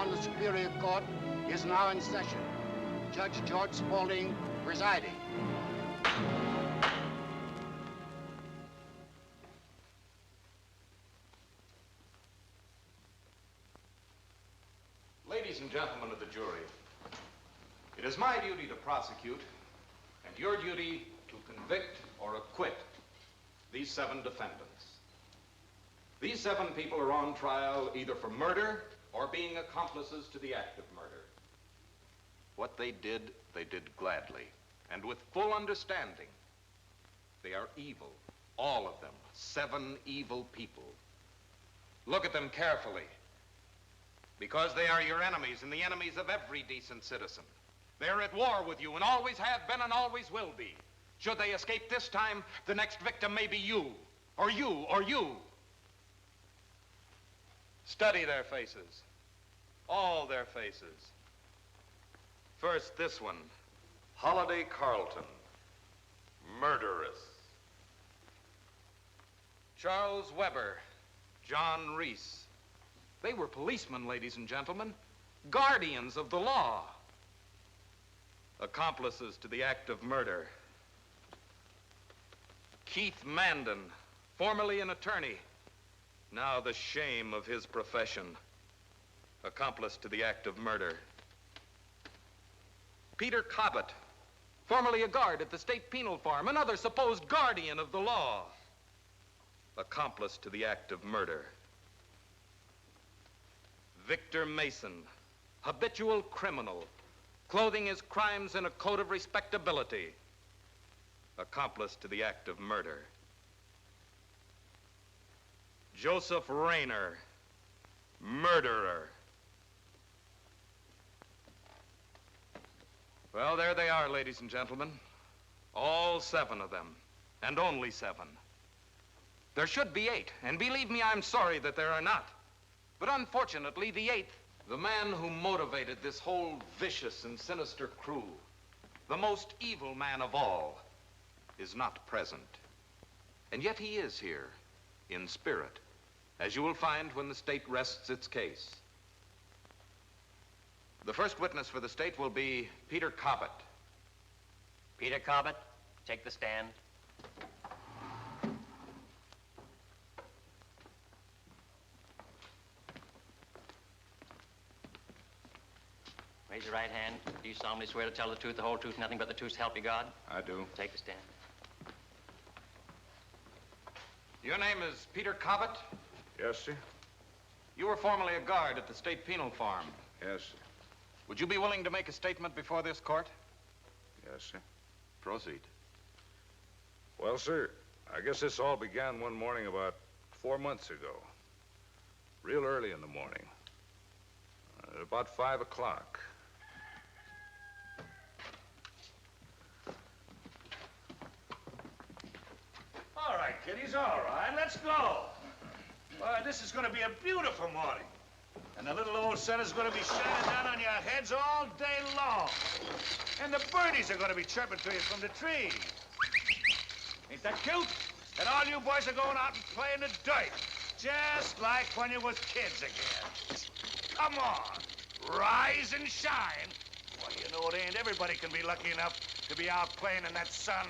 the Superior Court is now in session. Judge George Spaulding presiding. Ladies and gentlemen of the jury, it is my duty to prosecute and your duty to convict or acquit these 7 defendants. These 7 people are on trial either for murder or being accomplices to the act of murder. What they did gladly and with full understanding. They are evil, all of them, 7 evil people. Look at them carefully, because they are your enemies and the enemies of every decent citizen. They're at war with you and always have been and always will be. Should they escape this time, the next victim may be you, or you, or you. Study their faces, all their faces. First, this one, Holiday Carlton, murderess. Charles Weber, John Reese. They were policemen, ladies and gentlemen, guardians of the law, accomplices to the act of murder. Keith Mandan, formerly an attorney, now the shame of his profession, accomplice to the act of murder. Peter Cobbett, formerly a guard at the State Penal Farm, another supposed guardian of the law, accomplice to the act of murder. Victor Mason, habitual criminal, clothing his crimes in a coat of respectability, accomplice to the act of murder. Joseph Rayner, murderer. Well, there they are, ladies and gentlemen. All 7 of them, and only 7. There should be 8, and believe me, I'm sorry that there are not. But unfortunately, the 8th, the man who motivated this whole vicious and sinister crew, the most evil man of all, is not present. And yet he is here, in spirit, as you will find when the state rests its case. The first witness for the state will be Peter Cobbett. Peter Cobbett, take the stand. Raise your right hand. Do you solemnly swear to tell the truth, the whole truth, nothing but the truth, so help you God? I do. Take the stand. Your name is Peter Cobbett? Yes, sir. You were formerly a guard at the State Penal Farm. Yes, sir. Would you be willing to make a statement before this court? Yes, sir. Proceed. Well, sir, I guess this all began one morning about 4 months ago. Real early in the morning. At about 5 o'clock. All right, kiddies, all right, let's go. This is going to be a beautiful morning. And the little old sun is going to be shining down on your heads all day long. And the birdies are going to be chirping to you from the trees. Ain't that cute? And all you boys are going out and playing the dirt, just like when you was kids again. Come on, rise and shine. Well, you know it ain't everybody can be lucky enough to be out playing in that sun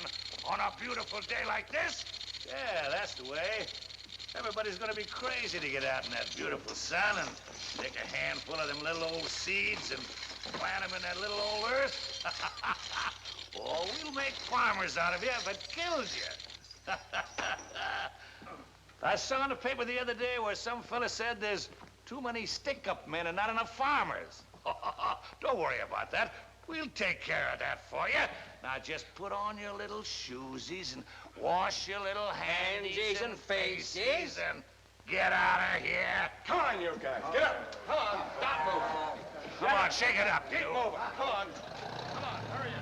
on a beautiful day like this. Yeah, that's the way. Everybody's gonna be crazy to get out in that beautiful sun and take a handful of them little old seeds and plant them in that little old earth. Oh, we'll make farmers out of you if it kills you. I saw in the paper the other day where some fella said there's too many stick-up men and not enough farmers. Don't worry about that. We'll take care of that for you. Now just put on your little shoesies and wash your little handies and faces and get out of here. Come on, you guys. Get up. Come on. Stop moving. Come on, shake it up, Keep you. moving. Come on. Come on, hurry up.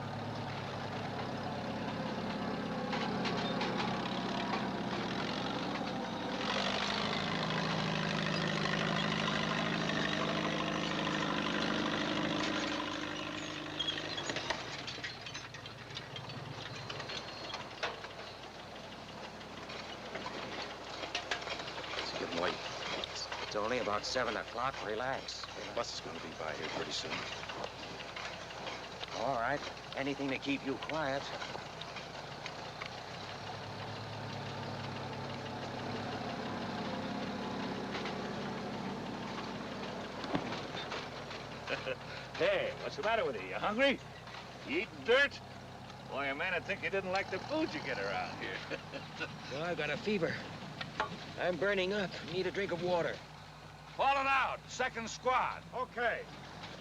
It's getting late. It's only about 7 o'clock. Relax. Bus is gonna be by here pretty soon. All right. Anything to keep you quiet. Hey, what's the matter with you? You hungry? You eating dirt? Boy, a man would think you didn't like the food you get around here. Well, I've got a fever. I'm burning up. Need a drink of water. Falling out. Second squad. Okay.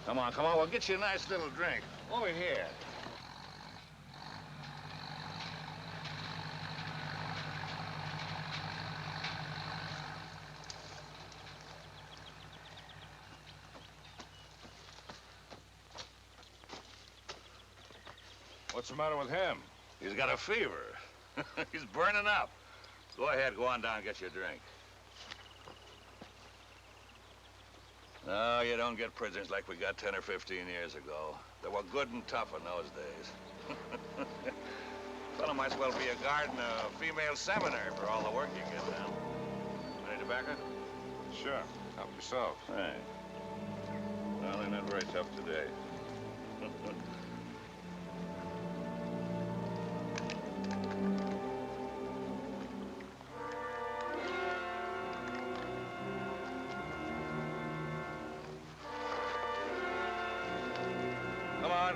Come on, come on. We'll get you a nice little drink. Over here. What's the matter with him? He's got a fever. He's burning up. Go ahead, go on down and get your drink. No, you don't get prisoners like we got 10 or 15 years ago. They were good and tough in those days. Fellow might as well be a guard in a female seminary for all the work you get now. Any tobacco? Sure. Help yourself. Hey. Well, they're not very tough today.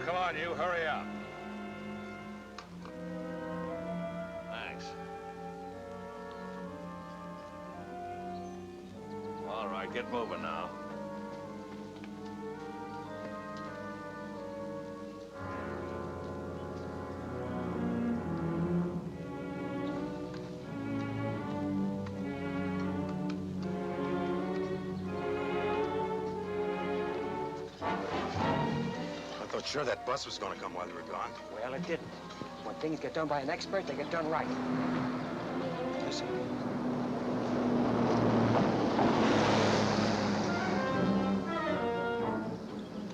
Come on, you. Hurry up. Thanks. All right, get moving now. Sure that bus was gonna come while you were gone. Well, it didn't. When things get done by an expert, they get done right. Listen.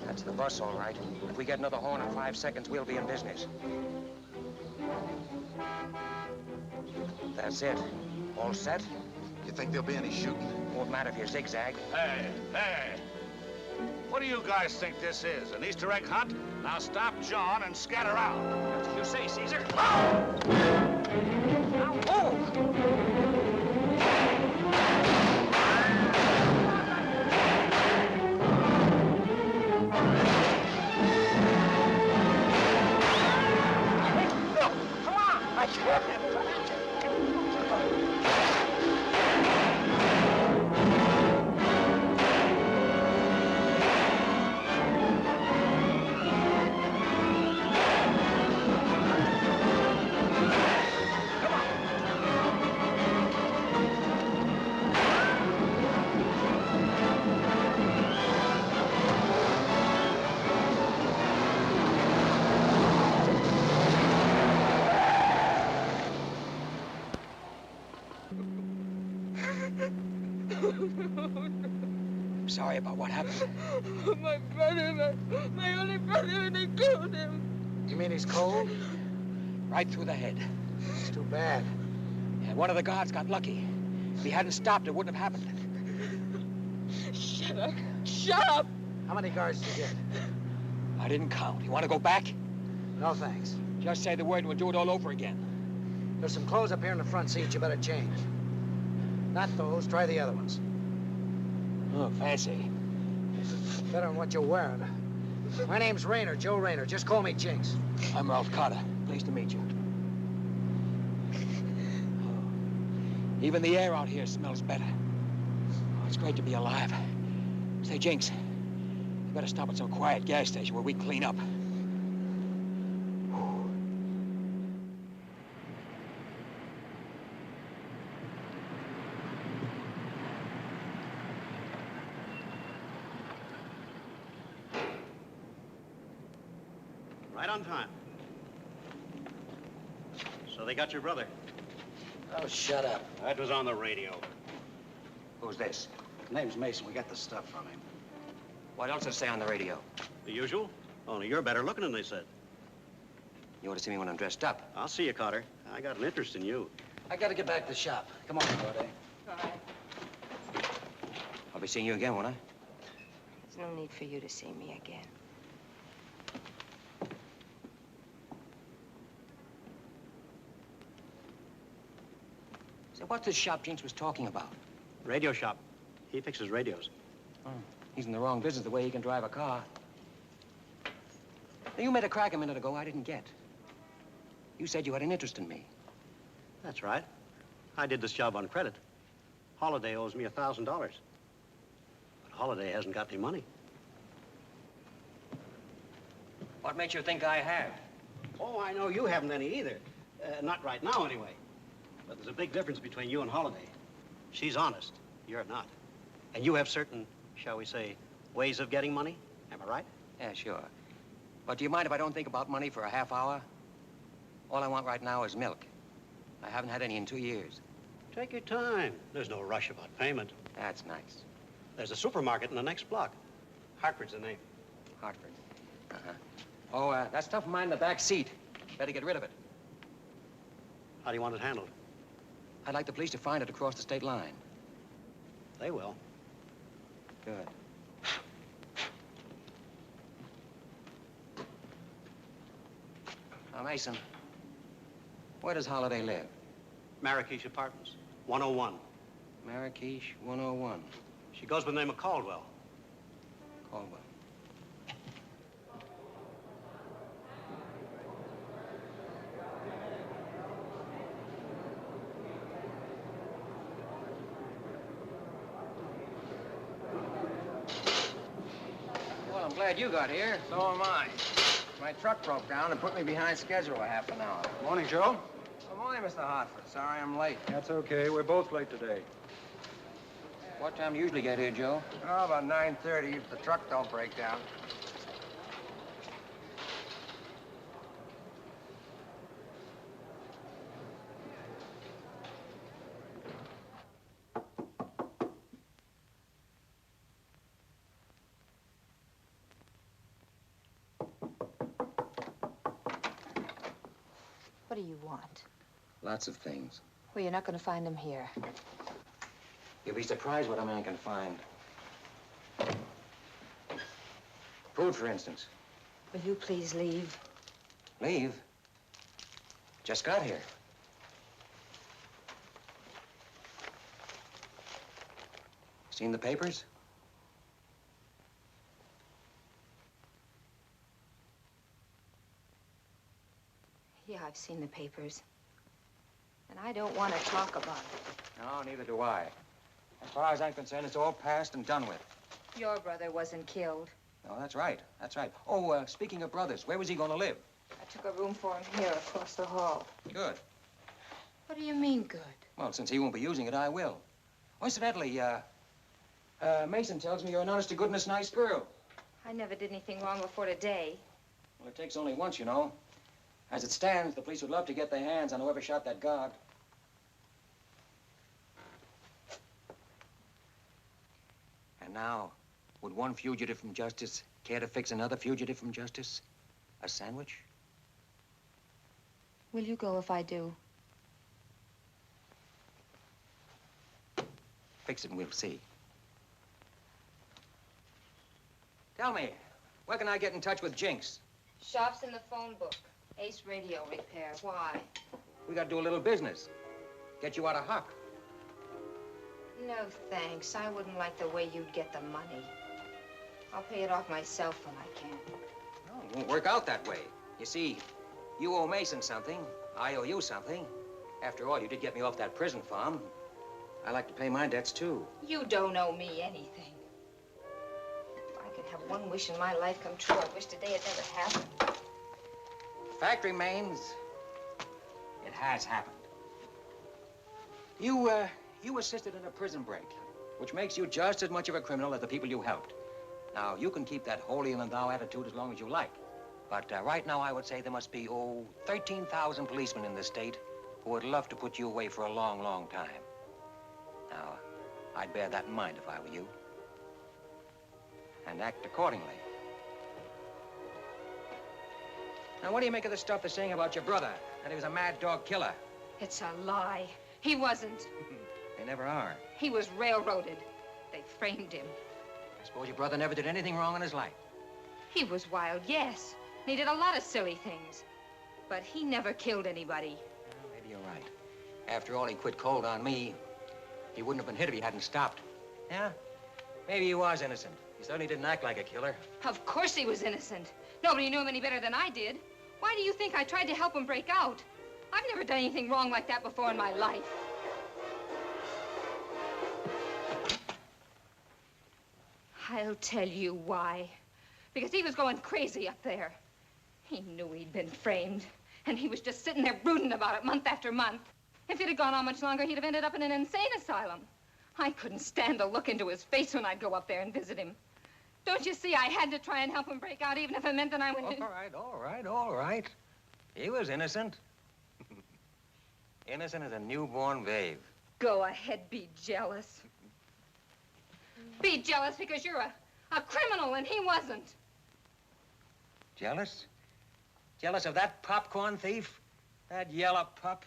That's the bus, all right. If we get another horn in 5 seconds, we'll be in business. That's it. All set? You think there'll be any shooting? Won't matter if you zigzag. Hey, hey. What do you guys think this is? An Easter egg hunt? Now stop John and scatter out. That's what you say, Caesar. Oh! Come on! I can't. Sorry about what happened. My brother, my only brother, and they killed him. You mean he's cold? Right through the head. It's too bad. Yeah, one of the guards got lucky. If he hadn't stopped, it wouldn't have happened. Shut up. Shut up. How many guards did you get? I didn't count. You want to go back? No, thanks. Just say the word and we'll do it all over again. There's some clothes up here in the front seat you better change. Not those. Try the other ones. Oh, fancy. Better than what you're wearing. My name's Rayner, Joe Rayner. Just call me Jinx. I'm Ralph Carter. Pleased to meet you. Oh. Even the air out here smells better. Oh, it's great to be alive. Say, Jinx, you better stop at some quiet gas station where we clean up. Right on time. So they got your brother. Oh, shut up. That was on the radio. Who's this? Name's Mason. We got the stuff from him. What else did it say on the radio? The usual. Only you're better looking than they said. You ought to see me when I'm dressed up. I'll see you, Carter. I got an interest in you. I gotta get back to the shop. Come on, Corday. Bye. I'll be seeing you again, won't I? There's no need for you to see me again. So what's this shop Jinx was talking about? Radio shop. He fixes radios. Oh, he's in the wrong business the way he can drive a car. Now, you made a crack a minute ago I didn't get. You said you had an interest in me. That's right. I did this job on credit. Holiday owes me $1,000. But Holiday hasn't got any money. What makes you think I have? Oh, I know you haven't any either. Not right now, anyway. But there's a big difference between you and Holiday. She's honest. You're not. And you have certain, shall we say, ways of getting money. Am I right? Yeah, sure. But do you mind if I don't think about money for a half hour? All I want right now is milk. I haven't had any in 2 years. Take your time. There's no rush about payment. That's nice. There's a supermarket in the next block. Hartford's the name. Hartford. Uh-huh. Oh, that stuff of mine in the back seat. Better get rid of it. How do you want it handled? I'd like the police to find it across the state line. They will. Good. Now, Mason, where does Holiday live? Marrakesh Apartments, 101. Marrakesh, 101. She goes by the name of Caldwell. Caldwell. Well, I'm glad you got here. So am I. My truck broke down and put me behind schedule a half an hour. Morning, Joe. Good morning, Mr. Hartford. Sorry I'm late. That's okay. We're both late today. What time do you usually get here, Joe? Oh, about 9:30 if the truck don't break down. What do you want? Lots of things. Well, you're not going to find them here. You'll be surprised what a man can find. Food, for instance. Will you please leave? Leave? Just got here. Seen the papers? Yeah, I've seen the papers. And I don't want to talk about it. No, neither do I. As far as I'm concerned, it's all past and done with. Your brother wasn't killed. No, that's right. That's right. Oh, speaking of brothers, where was he going to live? I took a room for him here across the hall. Good. What do you mean, good? Well, since he won't be using it, I will. Oh, incidentally, Mason tells me you're an honest-to-goodness nice girl. I never did anything wrong before today. Well, it takes only once, you know. As it stands, the police would love to get their hands on whoever shot that guard. And now, would one fugitive from justice care to fix another fugitive from justice? A sandwich? Will you go if I do? Fix it and we'll see. Tell me, where can I get in touch with Jinx? Shop's in the phone book. Ace Radio Repair. Why? We gotta do a little business. Get you out of Huck. No, thanks. I wouldn't like the way you'd get the money. I'll pay it off myself when I can. No, it won't work out that way. You see, you owe Mason something. I owe you something. After all, you did get me off that prison farm. I like to pay my debts, too. You don't owe me anything. If I could have one wish in my life come true, I wish today had never happened. The fact remains, it has happened. You assisted in a prison break, which makes you just as much of a criminal as the people you helped. Now, you can keep that holier-than-thou attitude as long as you like. But right now, I would say there must be, 13,000 policemen in this state who would love to put you away for a long, long time. Now, I'd bear that in mind if I were you. And act accordingly. Now, what do you make of the stuff they're saying about your brother, that he was a mad dog killer? It's a lie. He wasn't. They never are. He was railroaded. They framed him. I suppose your brother never did anything wrong in his life. He was wild, yes. And he did a lot of silly things. But he never killed anybody. Well, maybe you're right. After all, he quit cold on me. He wouldn't have been hit if he hadn't stopped. Yeah, maybe he was innocent. He certainly didn't act like a killer. Of course he was innocent. Nobody knew him any better than I did. Why do you think I tried to help him break out? I've never done anything wrong like that before in my life. I'll tell you why. Because he was going crazy up there. He knew he'd been framed, and he was just sitting there brooding about it month after month. If it had gone on much longer, he'd have ended up in an insane asylum. I couldn't stand to look into his face when I'd go up there and visit him. Don't you see, I had to try and help him break out, even if it meant that I went in... All right. He was innocent. Innocent as a newborn babe. Go ahead, be jealous. Be jealous because you're a criminal and he wasn't. Jealous? Jealous of that popcorn thief? That yellow pup?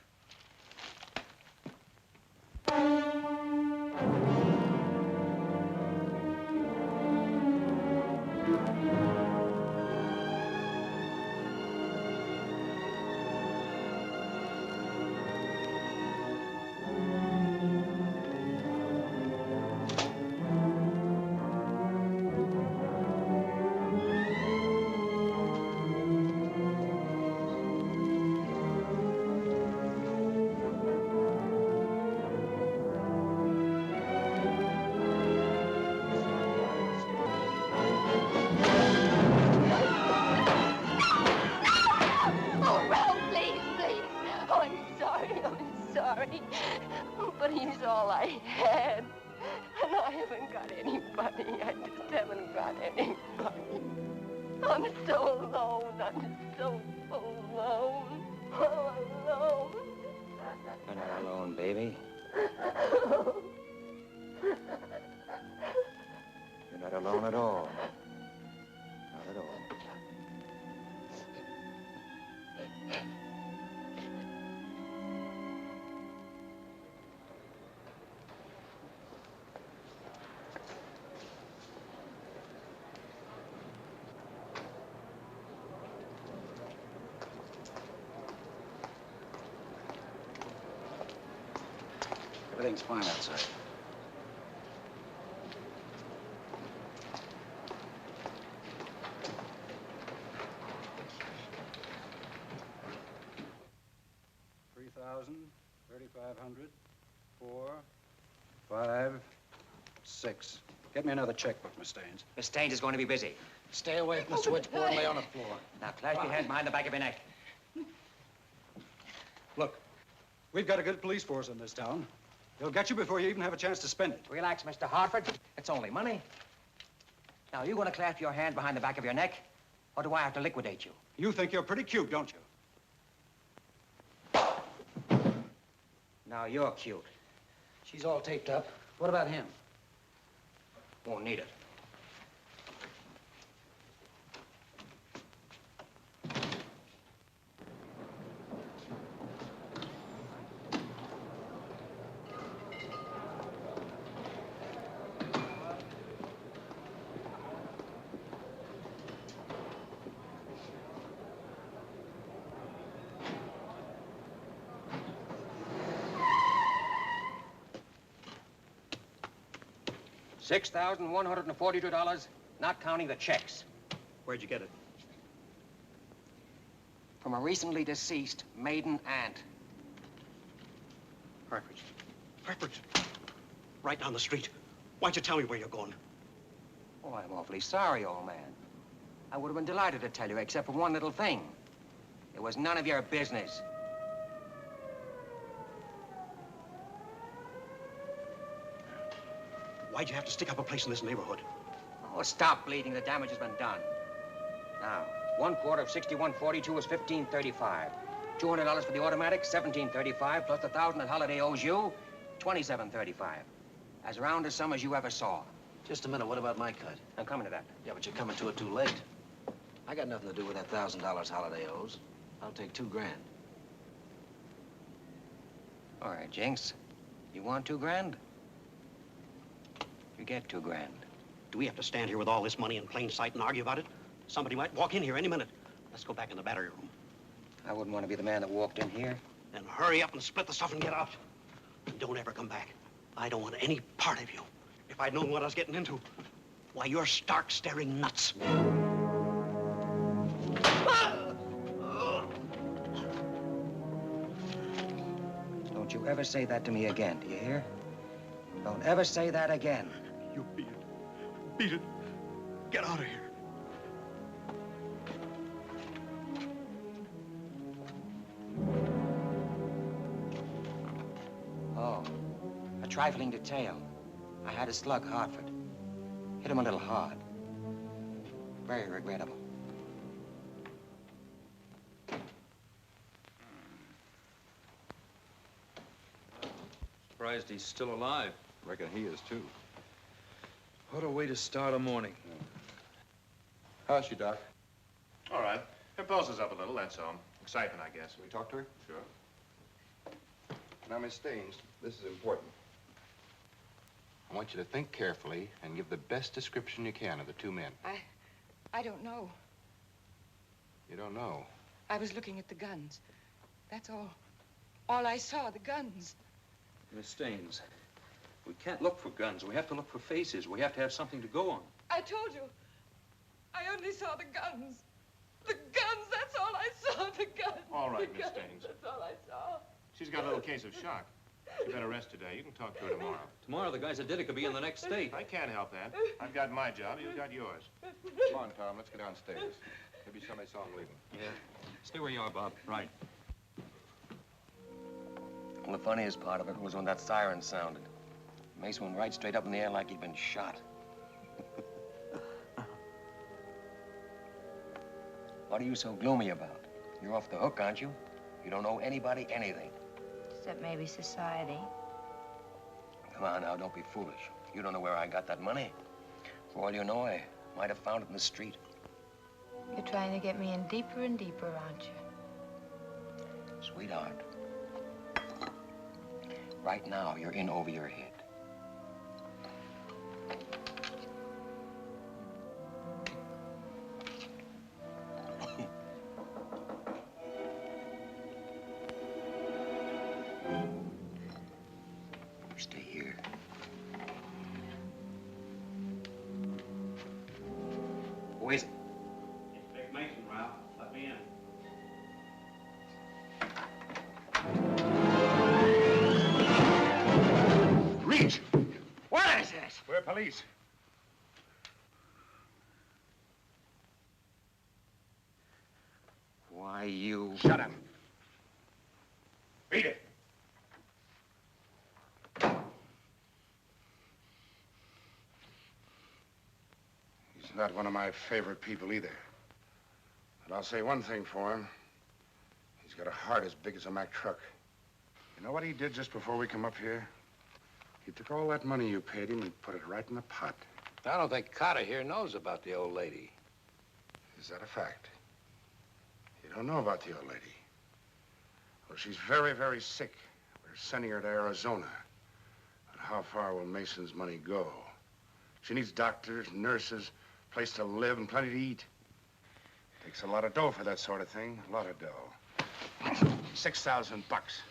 But he's all I had. And I haven't got anybody. I just haven't got anybody. I'm so alone. I'm so alone. All alone. You're not alone, baby. You're not alone at all. Not at all. Everything's fine outside. $3,000, $3,500, 4, 5, 6. Get me another checkbook, Miss Staines. Miss Staines is going to be busy. Stay away from the switchboard and lay on the floor. Now, clasp your hand behind the back of your neck. Look, we've got a good police force in this town. They'll get you before you even have a chance to spend it. Relax, Mr. Hartford. It's only money. Now, are you going to clasp your hand behind the back of your neck, or do I have to liquidate you? You think you're pretty cute, don't you? Now, you're cute. She's all taped up. What about him? Won't need it. $6,142, not counting the checks. Where'd you get it? From a recently deceased maiden aunt. Hartford. Hartford. Right down the street. Why'd you tell me where you're going? Oh, I'm awfully sorry, old man. I would have been delighted to tell you, except for one little thing. It was none of your business. Why'd you have to stick up a place in this neighborhood? Oh, stop bleeding. The damage has been done. Now, 1/4 of 6142 is $15.35. $200 for the automatic, $17.35, plus the $1,000 that Holiday owes you, $27.35. As round a sum as you ever saw. Just a minute, what about my cut? I'm coming to that. Yeah, but you're coming to it too late. I got nothing to do with that $1,000 Holiday owes. I'll take $2 grand. All right, Jinx. You want $2 grand? You get $2 grand. Do we have to stand here with all this money in plain sight and argue about it? Somebody might walk in here any minute. Let's go back in the battery room. I wouldn't want to be the man that walked in here. Then hurry up and split the stuff and get out. And don't ever come back. I don't want any part of you. If I'd known what I was getting into, why, you're stark staring nuts. Don't you ever say that to me again, do you hear? Don't ever say that again. You beat it. Beat it. Get out of here. Oh, a trifling detail. I had a slug Hartford. Hit him a little hard. Very regrettable. Surprised he's still alive. Reckon he is, too. What a way to start a morning. How's she, Doc? All right. Her pulse is up a little, that's all. Excitement, I guess. Can we talk to her? Sure. Now, Miss Staines, this is important. I want you to think carefully and give the best description you can of the two men. I don't know. You don't know? I was looking at the guns. That's all. All I saw, the guns. Miss Staines, we can't look for guns. We have to look for faces. We have to have something to go on. I told you. I only saw the guns. The guns, that's all I saw, the guns. All right, the Miss guns, Staines. That's all I saw. She's got a little case of shock. She better rest today. You can talk to her tomorrow. Tomorrow, the guys that did it could be in the next state. I can't help that. I've got my job. You've got yours. Come on, Tom, let's get downstairs. Maybe somebody saw him leaving. Yeah. Stay where you are, Bob. Right. Well, the funniest part of it was when that siren sounded. Mason went right straight up in the air like he'd been shot. What are you so gloomy about? You're off the hook, aren't you? You don't owe anybody anything. Except maybe society. Come on now, don't be foolish. You don't know where I got that money. For all you know, I might have found it in the street. You're trying to get me in deeper and deeper, aren't you? Sweetheart, right now, you're in over your head. Stay here. Who is it? It's Big Mason, Ralph. Let me in. Reach! What is this? We're police. Why, you... Shut up. Beat it. He's not one of my favorite people either. But I'll say one thing for him. He's got a heart as big as a Mack truck. You know what he did just before we come up here? He took all that money you paid him and put it right in the pot. I don't think Carter here knows about the old lady. Is that a fact? You don't know about the old lady? Well, she's very, very sick. We're sending her to Arizona. But how far will Mason's money go? She needs doctors, nurses, place to live, and plenty to eat. Takes a lot of dough for that sort of thing. A lot of dough. 6,000 bucks.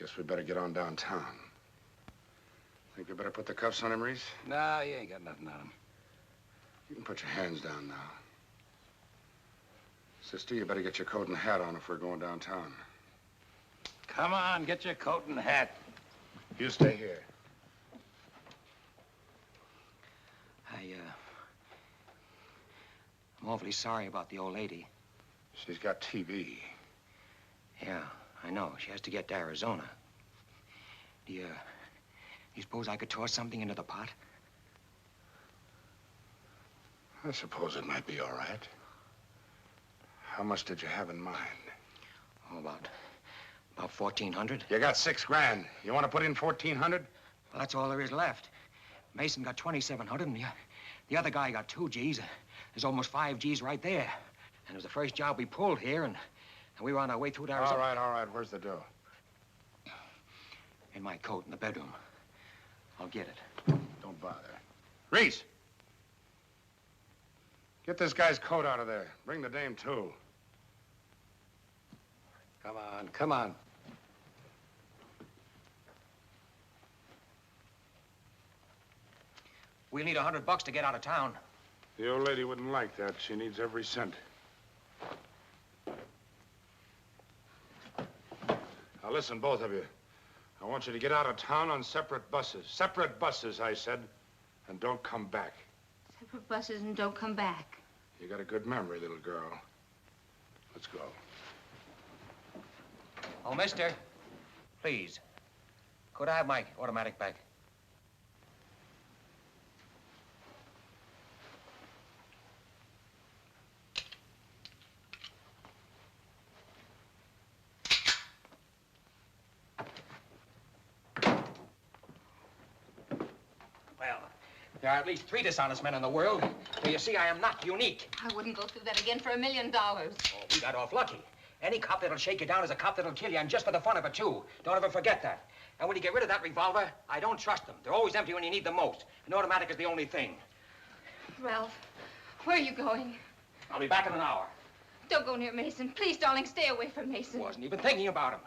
Guess we better get on downtown. Think we better put the cuffs on him, Reese? Nah, you ain't got nothing on him. You can put your hands down now. Sister, you better get your coat and hat on if we're going downtown. Come on, get your coat and hat. You stay here. I'm awfully sorry about the old lady. She's got TB. Yeah, I know. She has to get to Arizona. Do you suppose I could toss something into the pot? I suppose it might be all right. How much did you have in mind? Oh, about 1,400. You got 6 grand. You want to put in 1,400? Well, that's all there is left. Mason got 2,700, and the other guy got 2 G's. There's almost 5 G's right there. And it was the first job we pulled here, and we were on our way through to Arizona. All right. Where's the dough? In my coat in the bedroom. I'll get it. Don't bother. Reese! Get this guy's coat out of there. Bring the dame, too. Come on, come on. We'll need $100 to get out of town. The old lady wouldn't like that. She needs every cent. Now, listen, both of you. I want you to get out of town on separate buses. Separate buses, I said. And don't come back. Separate buses and don't come back. You got a good memory, little girl. Let's go. Oh, mister, please, could I have my automatic back? Well, there are at least 3 dishonest men in the world, so you see I am not unique. I wouldn't go through that again for $1 million. Oh, we got off lucky. Any cop that'll shake you down is a cop that'll kill you, and just for the fun of it, too. Don't ever forget that. And when you get rid of that revolver, I don't trust them. They're always empty when you need them most. An automatic is the only thing. Ralph, where are you going? I'll be back in an hour. Don't go near Mason. Please, darling, stay away from Mason. Wasn't even thinking about him.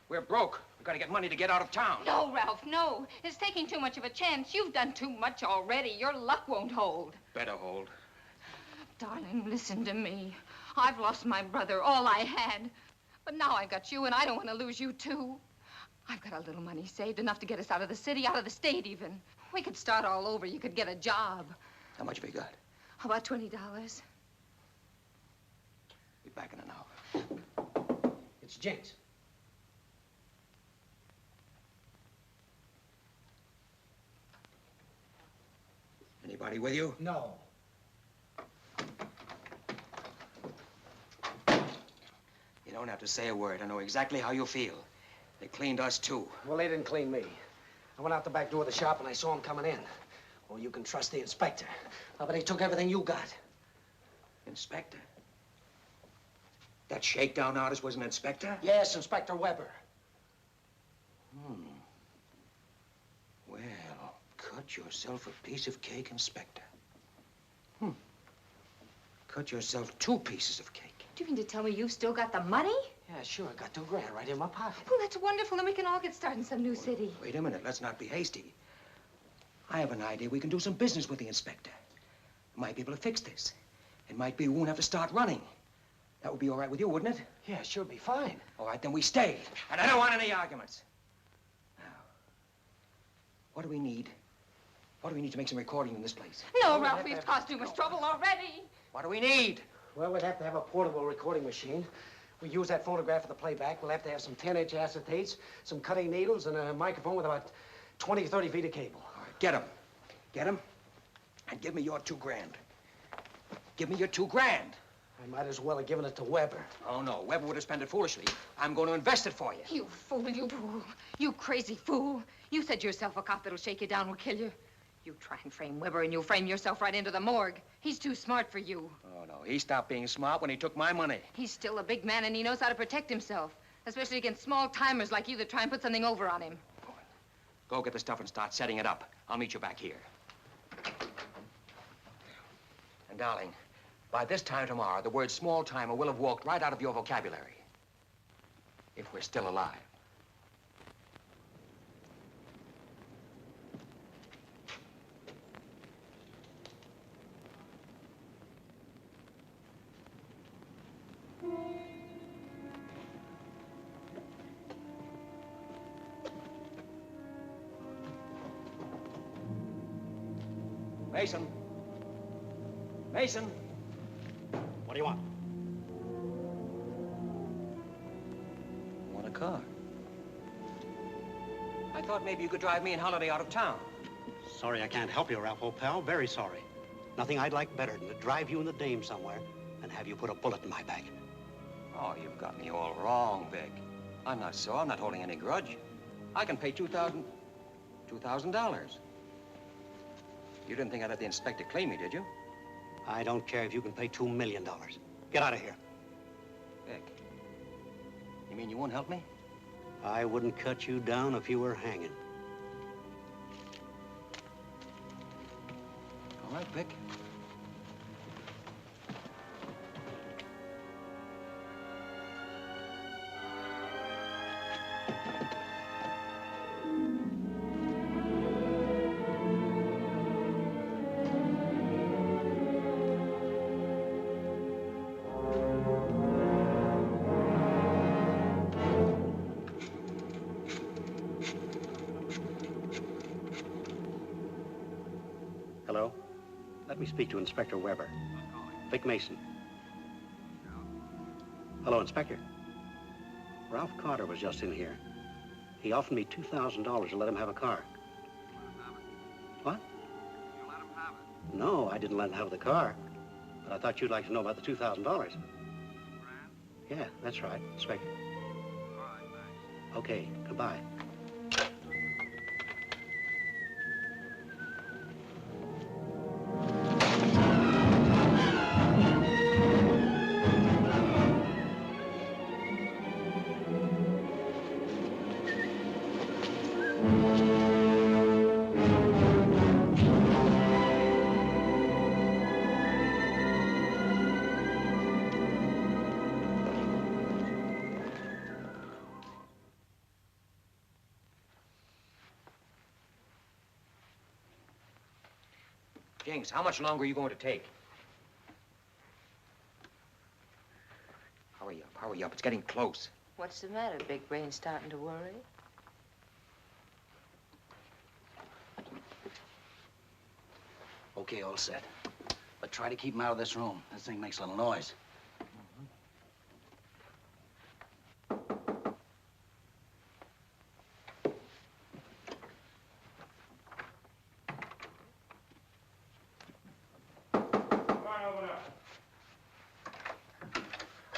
We're broke. We've got to get money to get out of town. No, Ralph, no. It's taking too much of a chance. You've done too much already. Your luck won't hold. Better hold. Darling, listen to me. I've lost my brother, all I had. But now I've got you, and I don't want to lose you, too. I've got a little money saved, enough to get us out of the city, out of the state, even. We could start all over. You could get a job. How much have we got? How about $20? Be back in an hour. It's Jinx. Anybody with you? No. You don't have to say a word. I know exactly how you feel. They cleaned us, too. Well, they didn't clean me. I went out the back door of the shop and I saw him coming in. Well, you can trust the inspector. But he took everything you got. Inspector? That shakedown artist was an inspector? Yes, Inspector Weber. Well, cut yourself a piece of cake, Inspector. Cut yourself 2 pieces of cake. Do you mean to tell me you've still got the money? Yeah, sure. I got $2 grand right in my pocket. Oh, that's wonderful. Then we can all get started in some new city. Wait a minute. Let's not be hasty. I have an idea we can do some business with the inspector. Might be able to fix this. It might be we won't have to start running. That would be all right with you, wouldn't it? Yeah, sure, be fine. All right, then we stay. And I don't want any arguments. Now, what do we need? What do we need to make some recording in this place? No, Ralph, we've caused too much trouble already. What do we need? Well, we'd have to have a portable recording machine. We use that phonograph for the playback. We'll have to have some 10-inch acetates, some cutting needles, and a microphone with about 20 or 30 feet of cable. All right, get 'em. Get 'em, and give me your $2 grand. Give me your $2 grand. I might as well have given it to Weber. Oh, no. Weber would have spent it foolishly. I'm going to invest it for you. You fool, you fool. You crazy fool. You said yourself a cop that'll shake you down will kill you. You try and frame Weber, and you'll frame yourself right into the morgue. He's too smart for you. Oh, no. He stopped being smart when he took my money. He's still a big man, and he knows how to protect himself, especially against small-timers like you that try and put something over on him. Go get the stuff and start setting it up. I'll meet you back here. And, darling, by this time tomorrow, the word small-timer will have walked right out of your vocabulary. If we're still alive. Mason. Mason. What do you want? I want a car. I thought maybe you could drive me and Holiday out of town. Sorry I can't help you, Ralph, old pal. Very sorry. Nothing I'd like better than to drive you and the dame somewhere and have you put a bullet in my back. Oh, you've got me all wrong, Vic. I'm not sore. I'm not holding any grudge. I can pay $2,000. You didn't think I'd let the inspector claim me, did you? I don't care if you can pay $2 million. Get out of here. Vic, you mean you won't help me? I wouldn't cut you down if you were hanging. All right, Vic. Hello? Let me speak to Inspector Weber. Vic Mason. Hello, Inspector. Ralph Carter was just in here. He offered me $2,000 to let him have a car. What? You let him have it. No, I didn't let him have the car. But I thought you'd like to know about the $2,000. Yeah, that's right, Inspector. All right, thanks. Okay, goodbye. James, how much longer are you going to take? Hurry up, hurry up. It's getting close. What's the matter? Big Brain starting to worry? Okay, all set. But try to keep him out of this room. This thing makes a little noise.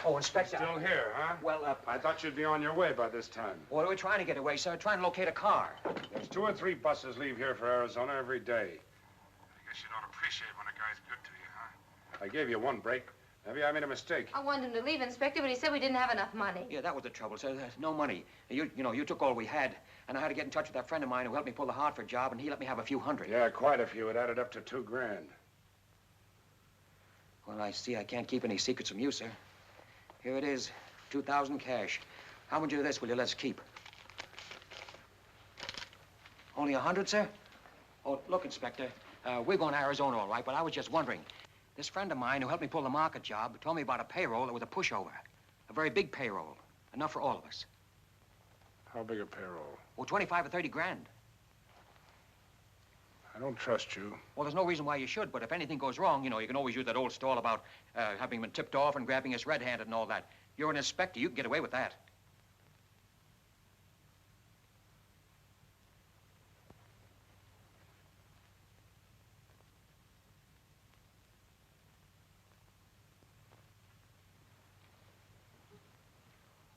Oh, Inspector. Still here, huh? Well, I thought you'd be on your way by this time. Well, we're trying to get away, sir. Trying to locate a car. There's 2 or 3 buses leave here for Arizona every day. I guess you don't appreciate when a guy's good to you, huh? I gave you 1 break. Maybe I made a mistake. I wanted him to leave, Inspector, but he said we didn't have enough money. Yeah, that was the trouble, sir. There's no money. You know, you took all we had, and I had to get in touch with that friend of mine who helped me pull the Hartford job, and he let me have a few hundred. Yeah, quite a few. It added up to $2 grand. Well, I see I can't keep any secrets from you, sir. Here it is, 2,000 cash. How much of this will you let us keep? Only 100, sir? Oh, look, Inspector, we're going to Arizona, all right, but I was just wondering. This friend of mine who helped me pull the market job told me about a payroll that was a pushover. A very big payroll. Enough for all of us. How big a payroll? Well, 25 or 30 grand. I don't trust you. Well, there's no reason why you should, but if anything goes wrong, you know, you can always use that old stall about having been tipped off and grabbing us red-handed and all that. You're an inspector. You can get away with that.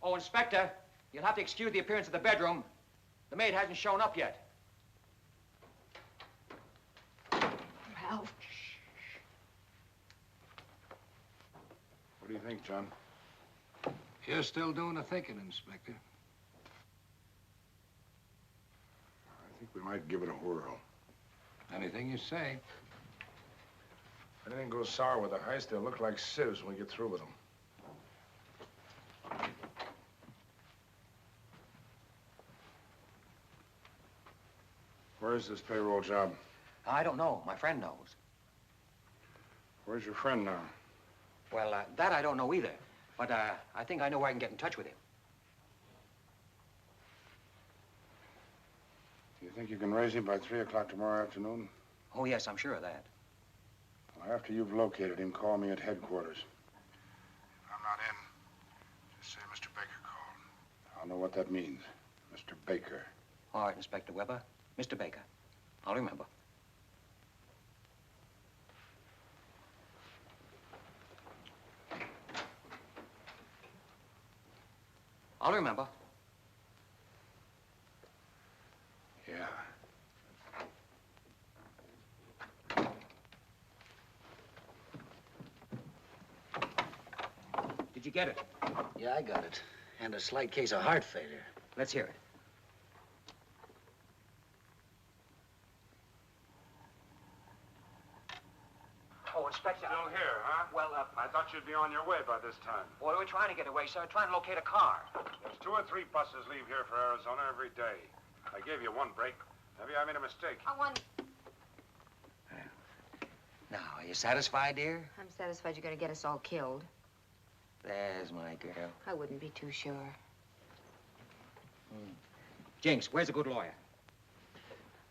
Oh, Inspector, you'll have to excuse the appearance of the bedroom. The maid hasn't shown up yet. Ralph. What do you think, John? You're still doing the thinking, Inspector. I think we might give it a whirl. Anything you say. If anything goes sour with the heist, they'll look like sieves when we get through with them. Where's this payroll job? I don't know. My friend knows. Where's your friend now? Well, that I don't know either. But I think I know where I can get in touch with him. Do you think you can raise him by 3 o'clock tomorrow afternoon? Oh, yes, I'm sure of that. Well, after you've located him, call me at headquarters. If I'm not in, just say Mr. Baker called. I'll know what that means. Mr. Baker. All right, Inspector Weber. Mr. Baker. I'll remember. I'll remember. Yeah. Did you get it? Yeah, I got it. And a slight case of heart failure. Let's hear it. Oh, Inspector. Still here, huh? Well, I thought you'd be on your way by this time. Well, we're trying to get away, sir. Trying to locate a car. There's 2 or 3 buses leave here for Arizona every day. I gave you one break. Maybe I made a mistake. I want... Now, are you satisfied, dear? I'm satisfied you're going to get us all killed. There's my girl. I wouldn't be too sure. Jinx, where's a good lawyer?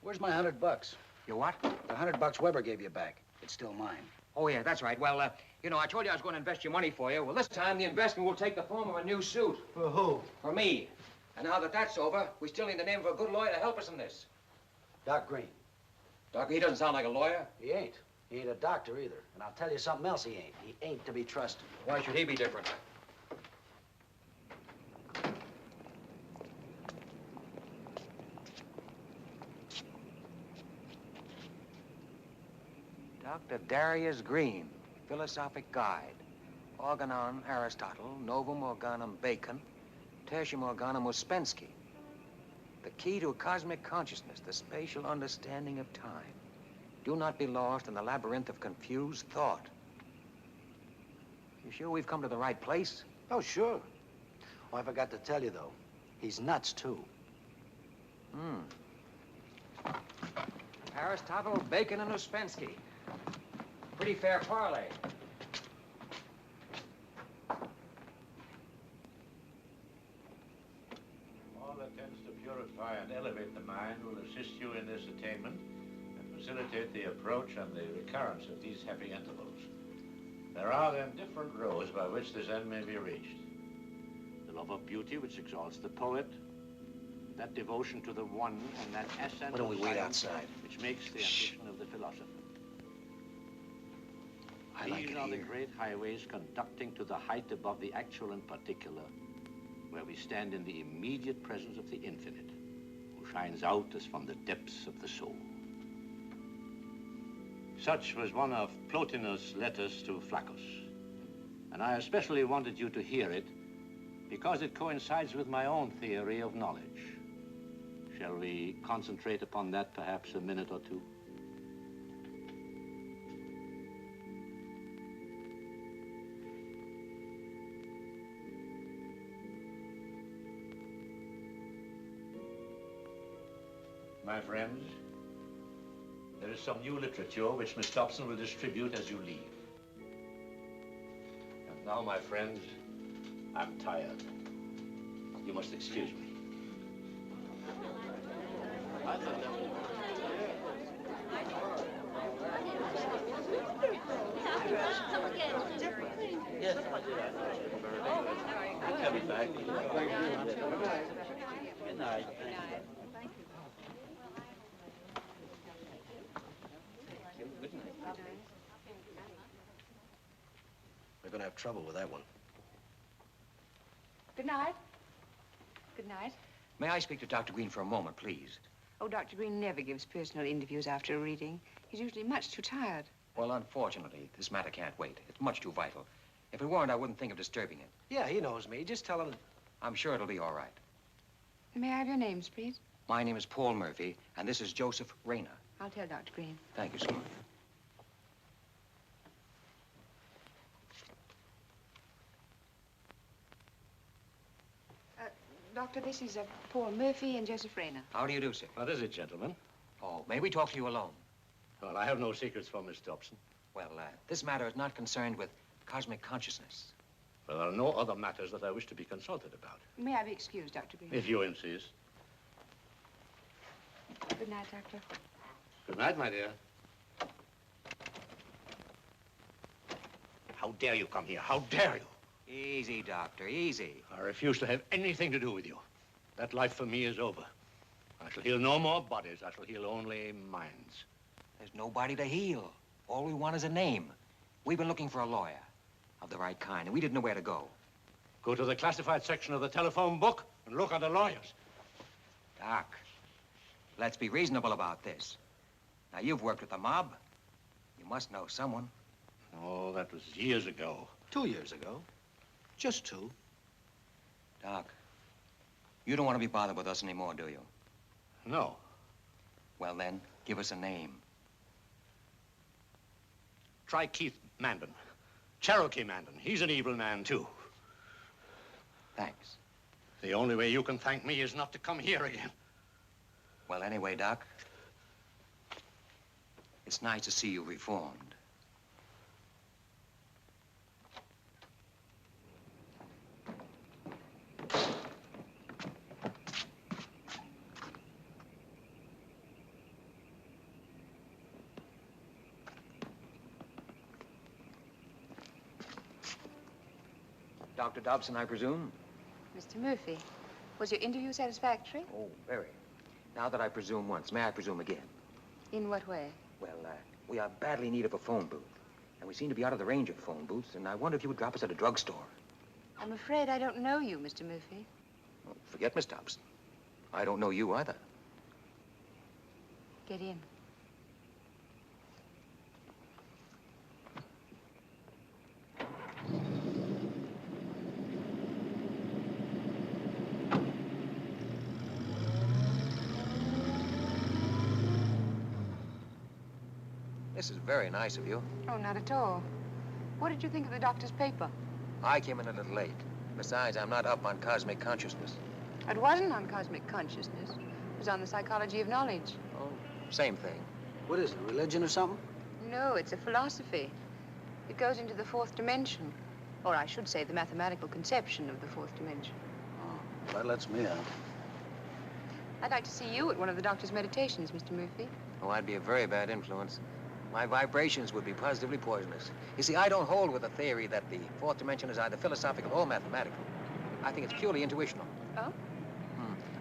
Where's my $100? You what? The $100 Weber gave you back. It's still mine. Oh, yeah, that's right. Well, you know, I told you I was going to invest your money for you. Well, this time the investment will take the form of a new suit. For who? For me. And now that that's over, we still need the name of a good lawyer to help us in this. Doc Green. Doc, he doesn't sound like a lawyer. He ain't. He ain't a doctor either. And I'll tell you something else he ain't. He ain't to be trusted. Why should he be different? Dr. Darius Green, Philosophic Guide. Organon Aristotle, Novum Organum Bacon, Tertium Organum Ouspensky. The key to cosmic consciousness, the spatial understanding of time. Do not be lost in the labyrinth of confused thought. You sure we've come to the right place? Oh, sure. Oh, I forgot to tell you, though. He's nuts, too. Aristotle, Bacon, and Ouspensky. Pretty fair parlay. All that tends to purify and elevate the mind will assist you in this attainment and facilitate the approach and the recurrence of these happy intervals. There are then different roads by which this end may be reached. The love of beauty which exalts the poet, that devotion to the one and that essence Why don't we of wait science outside? which makes the ambition of the philosopher. I like These it are here. the great highways conducting to the height above the actual and particular, where we stand in the immediate presence of the infinite, who shines out as from the depths of the soul. Such was one of Plotinus' letters to Flaccus, and I especially wanted you to hear it because it coincides with my own theory of knowledge. Shall we concentrate upon that perhaps a minute or two? My friends, there is some new literature which Miss Dobson will distribute as you leave. And now, my friends, I'm tired. You must excuse me. Yes. Coming back. Good night. We're going to have trouble with that one. Good night. Good night. May I speak to Dr. Green for a moment, please? Oh, Dr. Green never gives personal interviews after a reading. He's usually much too tired. Well, unfortunately, this matter can't wait. It's much too vital. If it weren't, I wouldn't think of disturbing it. Yeah, he knows me. Just tell him. I'm sure it'll be all right. May I have your names, please? My name is Paul Murphy, and this is Joseph Rayner. I'll tell Dr. Green. Thank you, sweetheart. Doctor, this is Paul Murphy and Joseph Rayner. How do you do, sir? What is it, gentlemen? Oh, may we talk to you alone? Well, I have no secrets from Miss Dobson. Well, this matter is not concerned with cosmic consciousness. Well, there are no other matters that I wish to be consulted about. May I be excused, Dr. Green? If you insist. Good night, Doctor. Good night, my dear. How dare you come here? How dare you? Easy, Doctor, easy. I refuse to have anything to do with you. That life for me is over. I shall heal no more bodies. I shall heal only minds. There's nobody to heal. All we want is a name. We've been looking for a lawyer of the right kind, and we didn't know where to go. Go to the classified section of the telephone book and look under lawyers. Doc, let's be reasonable about this. Now, you've worked with the mob. You must know someone. Oh, that was years ago. 2 years ago. Just 2. Doc, You don't want to be bothered with us anymore, do you? No. Well, then, give us a name. Try Keith Mandan. Cherokee Mandan. He's an evil man, too. Thanks. The only way you can thank me is not to come here again. Well, anyway, Doc, it's nice to see you reformed. Dr. Dobson, I presume? Mr. Murphy, was your interview satisfactory? Oh, very. Now that I presume once, may I presume again? In what way? Well, we are badly in need of a phone booth. And we seem to be out of the range of phone booths, and I wonder if you would drop us at a drugstore. I'm afraid I don't know you, Mr. Murphy. Oh, forget Miss Dobson. I don't know you either. Get in. This is very nice of you. Oh, not at all. What did you think of the doctor's paper? I came in a little late. Besides, I'm not up on cosmic consciousness. It wasn't on cosmic consciousness. It was on the psychology of knowledge. Oh, same thing. What is it, religion or something? No, it's a philosophy. It goes into the fourth dimension. Or I should say the mathematical conception of the fourth dimension. Oh, that lets me out. I'd like to see you at one of the doctor's meditations, Mr. Murphy. Oh, I'd be a very bad influence. My vibrations would be positively poisonous. You see, I don't hold with the theory that the fourth dimension is either philosophical or mathematical. I think it's purely intuitional. Oh?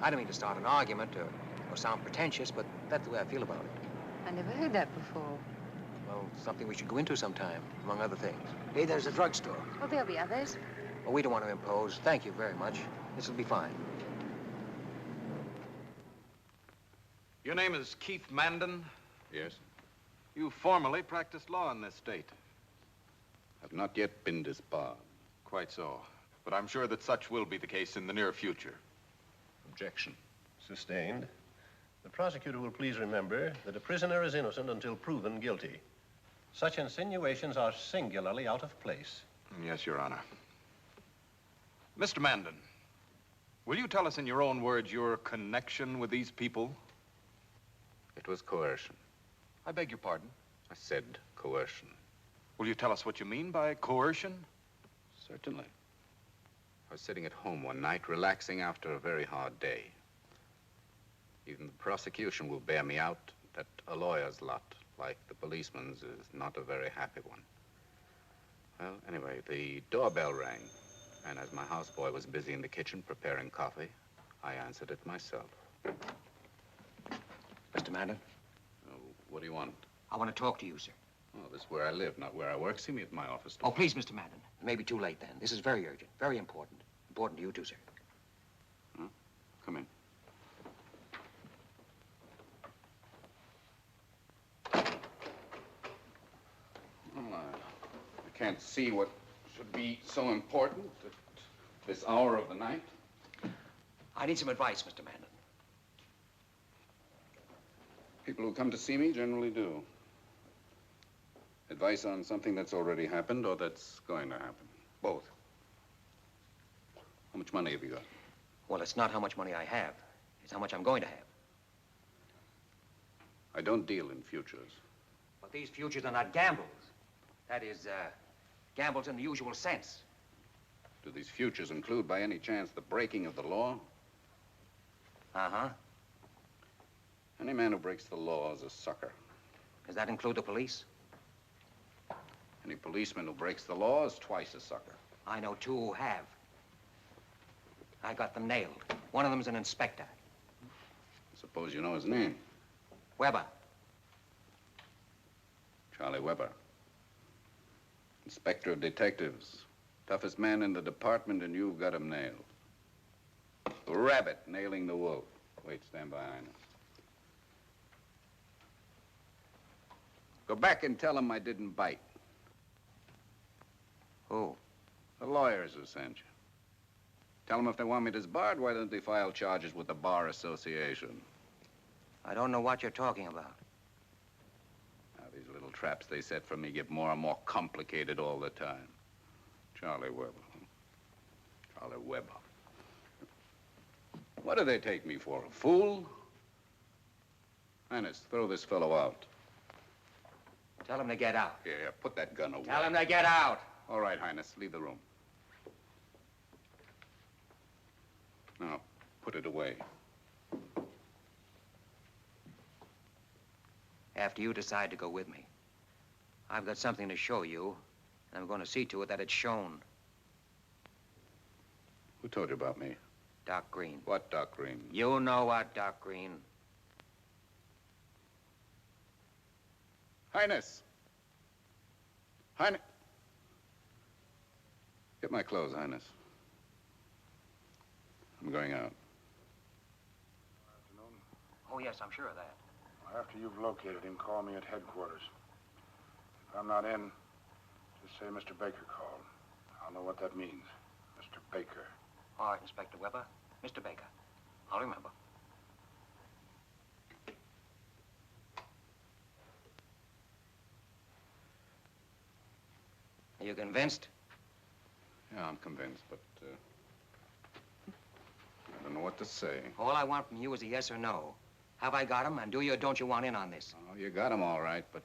I don't mean to start an argument or sound pretentious, but that's the way I feel about it. I never heard that before. Well, something we should go into sometime, among other things. Hey, there's a drugstore. Oh, there'll be others. Well, we don't want to impose. Thank you very much. This will be fine. Your name is Keith Mandan? Yes? You formerly practiced law in this state. I've not yet been disbarred. Quite so. But I'm sure that such will be the case in the near future. Objection. Sustained. The prosecutor will please remember that a prisoner is innocent until proven guilty. Such insinuations are singularly out of place. Yes, Your Honor. Mr. Mandan, will you tell us in your own words your connection with these people? It was coercion. I beg your pardon? I said coercion. Will you tell us what you mean by coercion? Certainly. I was sitting at home one night, relaxing after a very hard day. Even the prosecution will bear me out that a lawyer's lot, like the policeman's, is not a very happy one. Well, anyway, the doorbell rang, and as my houseboy was busy in the kitchen preparing coffee, I answered it myself. Mr. Mandan? What do you want? I want to talk to you, sir. Oh, this is where I live, not where I work. See me at my office. Oh, please, Mr. Mandan. It may be too late then. This is very urgent, very important. Important to you, too, sir. Huh? Come in. Well, I can't see what should be so important at this hour of the night. I need some advice, Mr. Mandan. People who come to see me generally do. Advice on something that's already happened or that's going to happen. Both. How much money have you got? Well, it's not how much money I have. It's how much I'm going to have. I don't deal in futures. But these futures are not gambles. That is, gambles in the usual sense. Do these futures include, by any chance, the breaking of the law? Uh-huh. Any man who breaks the law is a sucker. Does that include the police? Any policeman who breaks the law is twice a sucker. I know two who have. I got them nailed. One of them's an inspector. Suppose you know his name. Weber. Charlie Weber. Inspector of detectives. Toughest man in the department, and you've got him nailed. The rabbit nailing the wolf. Wait, stand behind us. Go back and tell him I didn't bite. Who? The lawyers who sent you. Tell them if they want me disbarred, why don't they file charges with the Bar Association? I don't know what you're talking about. Now, these little traps they set for me get more and more complicated all the time. Charlie Webber. Charlie Webber. What do they take me for, a fool? Highness, throw this fellow out. Tell him to get out. Here, put that gun away. Tell him to get out. All right, Highness, leave the room. Now, put it away. After you decide to go with me, I've got something to show you, and I'm going to see to it that it's shown. Who told you about me? Doc Green. What Doc Green? You know what, Doc Green. Highness! Highness! Get my clothes, Highness. I'm going out. Afternoon. Oh, yes, I'm sure of that. After you've located him, call me at headquarters. If I'm not in, just say Mr. Baker called. I'll know what that means. Mr. Baker. All right, Inspector Weber. Mr. Baker. I'll remember. Are you convinced? Yeah, I'm convinced, but, I don't know what to say. All I want from you is a yes or no. Have I got him, and do you or don't you want in on this? Oh, you got him all right, but,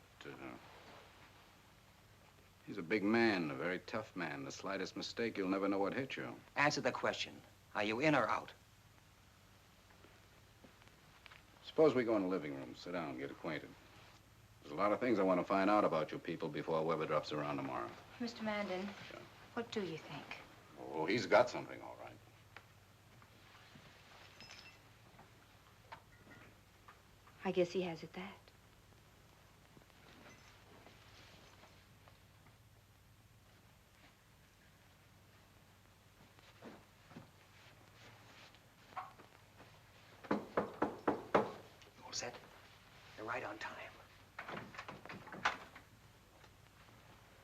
he's a big man, a very tough man. The slightest mistake, you'll never know what hit you. Answer the question. Are you in or out? Suppose we go in the living room, sit down, get acquainted. There's a lot of things I want to find out about you people before Weber drops around tomorrow. Mr. Mandan, what do you think? Oh, he's got something, all right. I guess he has at that. All set? You're right on time.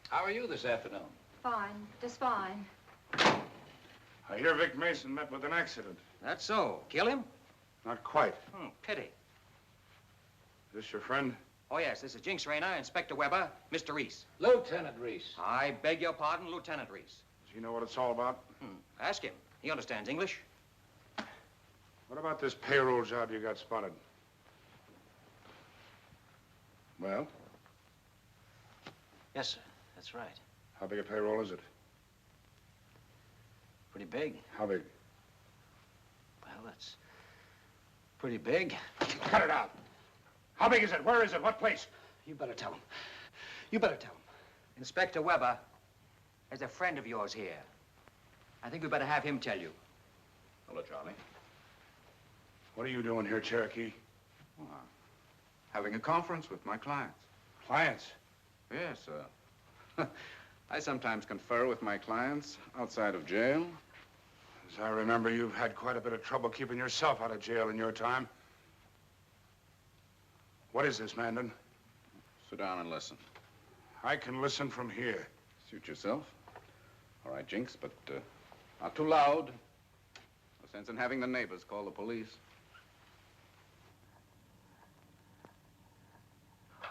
How are you this afternoon? Fine, just fine. I hear Vic Mason met with an accident. That's so. Kill him? Not quite. Pity. Is this your friend? Oh, yes, this is Jinx Rayner, Inspector Weber, Mr. Reese. Lieutenant Reese. I beg your pardon, Lieutenant Reese. Does he know what it's all about? Ask him. He understands English. What about this payroll job you got spotted? Well? Yes, sir. That's right. How big a payroll is it? Pretty big. How big? Well, it's pretty big. Cut it out. How big is it? Where is it? What place? You better tell him. You better tell him. Inspector Weber, there's a friend of yours here. I think we better have him tell you. Hello, Charlie. What are you doing here, Cherokee? Well, having a conference with my clients. Clients? Yes, I sometimes confer with my clients outside of jail. As I remember, you've had quite a bit of trouble keeping yourself out of jail in your time. What is this, Mandan? Sit down and listen. I can listen from here. Suit yourself. All right, Jinx, but not too loud. No sense in having the neighbors call the police.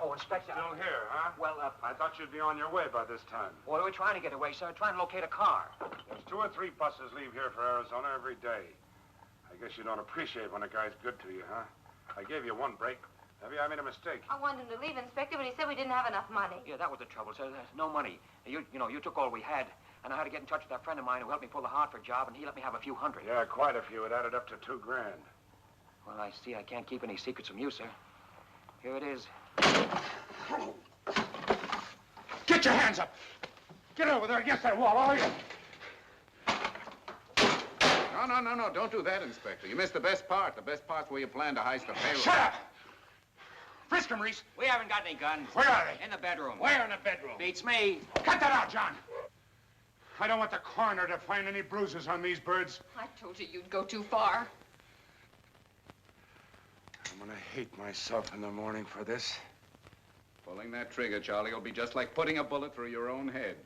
Oh, Inspector. Still here, huh? Well, I thought you'd be on your way by this time. Well, we're trying to get away, sir. Trying to locate a car. There's 2 or 3 buses leave here for Arizona every day. I guess you don't appreciate when a guy's good to you, huh? I gave you 1 break. Maybe I made a mistake. I wanted him to leave, Inspector, but he said we didn't have enough money. Yeah, that was the trouble, sir. There's no money. You know, you took all we had, and I had to get in touch with that friend of mine who helped me pull the Hartford job, and he let me have a few hundred. Yeah, quite a few. It added up to $2 grand. Well, I see I can't keep any secrets from you, sir. Here it is. Get your hands up! Get over there against that wall, all of you! No, don't do that, Inspector. You missed the best part. The best part's where you plan to heist the payroll. Shut up! Frisk him, Reese. We haven't got any guns. Where are they? In the bedroom. Where in the bedroom? Beats me. Cut that out, John! I don't want the coroner to find any bruises on these birds. I told you you'd go too far. I'm gonna hate myself in the morning for this. Pulling that trigger, Charlie, will be just like putting a bullet through your own head.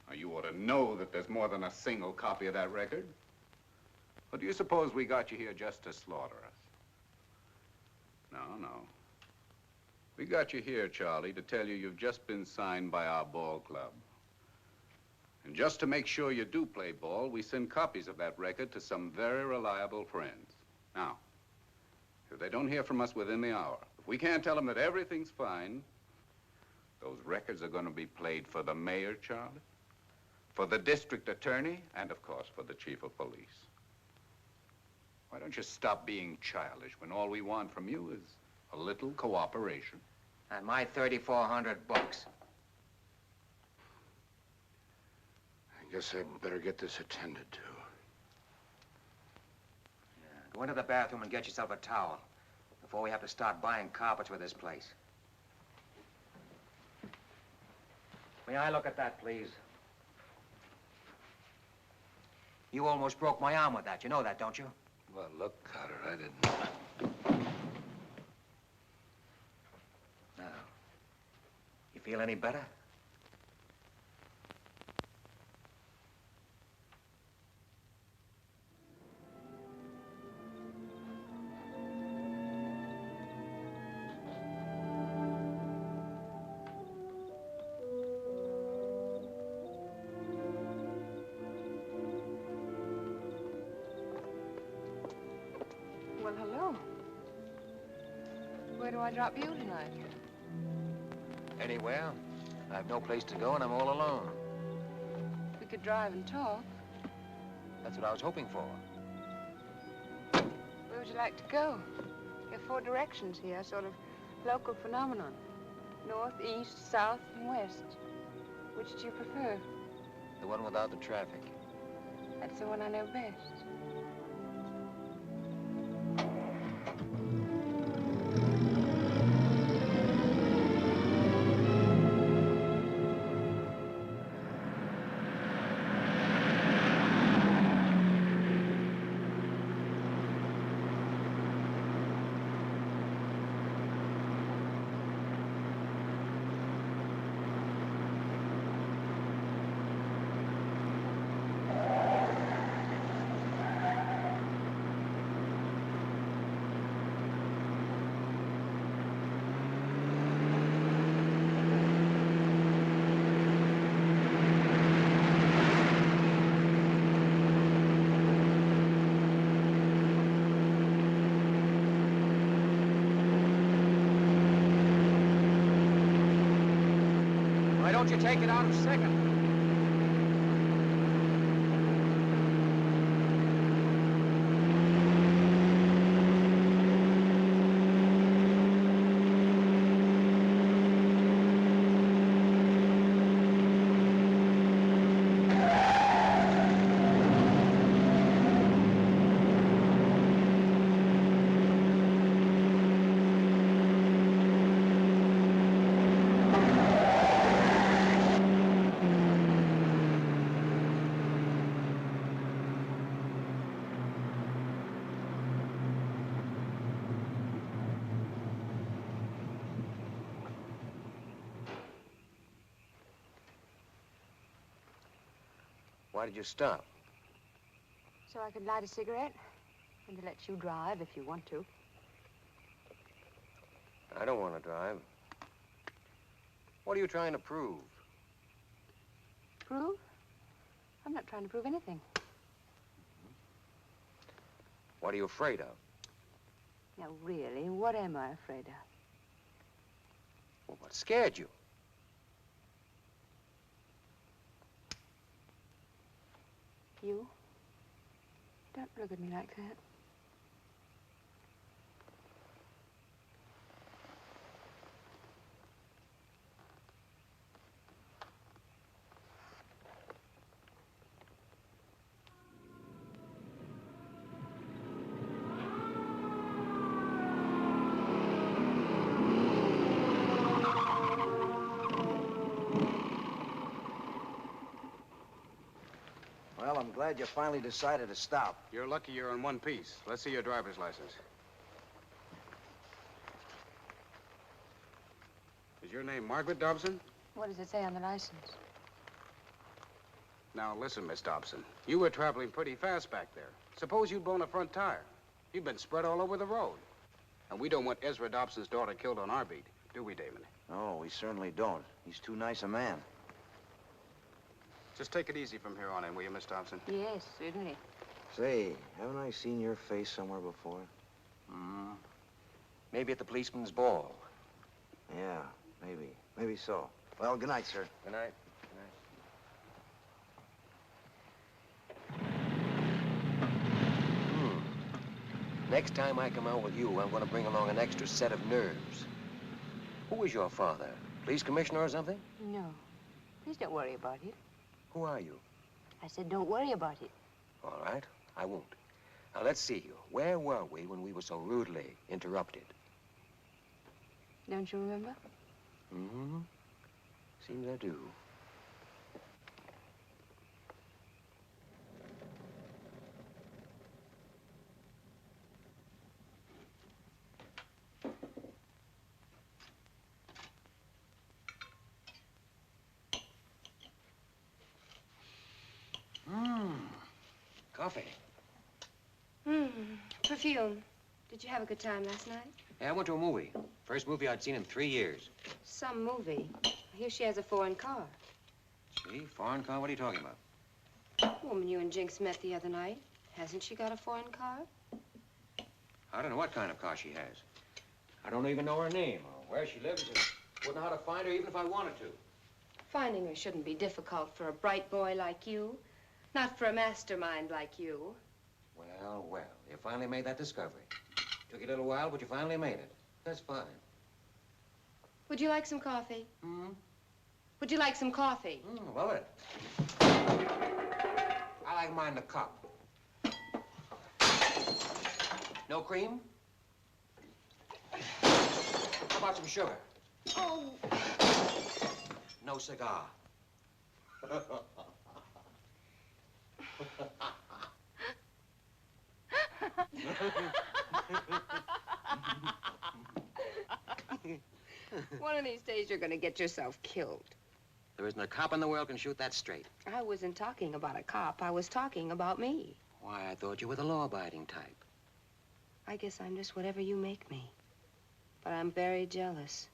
Now, you ought to know that there's more than a single copy of that record. Or do you suppose we got you here just to slaughter us? No, no. We got you here, Charlie, to tell you you've just been signed by our ball club. And just to make sure you do play ball, we send copies of that record to some very reliable friends. Now, if they don't hear from us within the hour, if we can't tell them that everything's fine, those records are going to be played for the mayor, Charlie, for the district attorney, and of course for the chief of police. Why don't you stop being childish when all we want from you is a little cooperation? And my $3,400. I guess I better get this attended to. Go into the bathroom and get yourself a towel before we have to start buying carpets for this place. May I look at that, please? You almost broke my arm with that. You know that, don't you? Well, look, Carter, I didn't. Now, you feel any better? Well, hello. Where do I drop you tonight? Anywhere. I have no place to go and I'm all alone. We could drive and talk. That's what I was hoping for. Where would you like to go? There are 4 directions here, sort of local phenomenon. North, east, south, and west. Which do you prefer? The one without the traffic. That's the one I know best. Why don't you take it out of second? Why did you stop? So I could light a cigarette and to let you drive if you want to. I don't want to drive. What are you trying to prove? Prove? I'm not trying to prove anything. What are you afraid of? Now, really, what am I afraid of? Well, what scared you? You? Don't look at me like that. Well, I'm glad you finally decided to stop. You're lucky you're in one piece. Let's see your driver's license. Is your name Margaret Dobson? What does it say on the license? Now, listen, Miss Dobson. You were traveling pretty fast back there. Suppose you'd blown a front tire. You've been spread all over the road. And we don't want Ezra Dobson's daughter killed on our beat, do we, Damon? No, we certainly don't. He's too nice a man. Just take it easy from here on in, will you, Miss Dobson? Yes, certainly. Say, haven't I seen your face somewhere before? Hmm. Maybe at the policeman's ball. Yeah, maybe. Maybe so. Well, good night, sir. Good night. Next time I come out with you, I'm going to bring along an extra set of nerves. Who is your father? Police commissioner or something? No. Please don't worry about it. Who are you? I said don't worry about it. All right, I won't. Now, let's see. Where were we when we were so rudely interrupted? Don't you remember? Mm-hmm. Seems I do. Coffee. Perfume. Did you have a good time last night? Yeah, I went to a movie. First movie I'd seen in 3 years. Some movie. I hear she has a foreign car. See? Foreign car? What are you talking about? Woman you and Jinx met the other night. Hasn't she got a foreign car? I don't know what kind of car she has. I don't even know her name or where she lives. I wouldn't know how to find her even if I wanted to. Finding her shouldn't be difficult for a bright boy like you. Not for a mastermind like you. Well, well, you finally made that discovery. Took you a little while, but you finally made it. That's fine. Would you like some coffee? Hmm? Would you like some coffee? Love it. I like mine in a cup. No cream? How about some sugar? Oh. No cigar. One of these days, you're going to get yourself killed. There isn't a cop in the world can shoot that straight. I wasn't talking about a cop. I was talking about me. Why, I thought you were the law-abiding type. I guess I'm just whatever you make me. But I'm very jealous.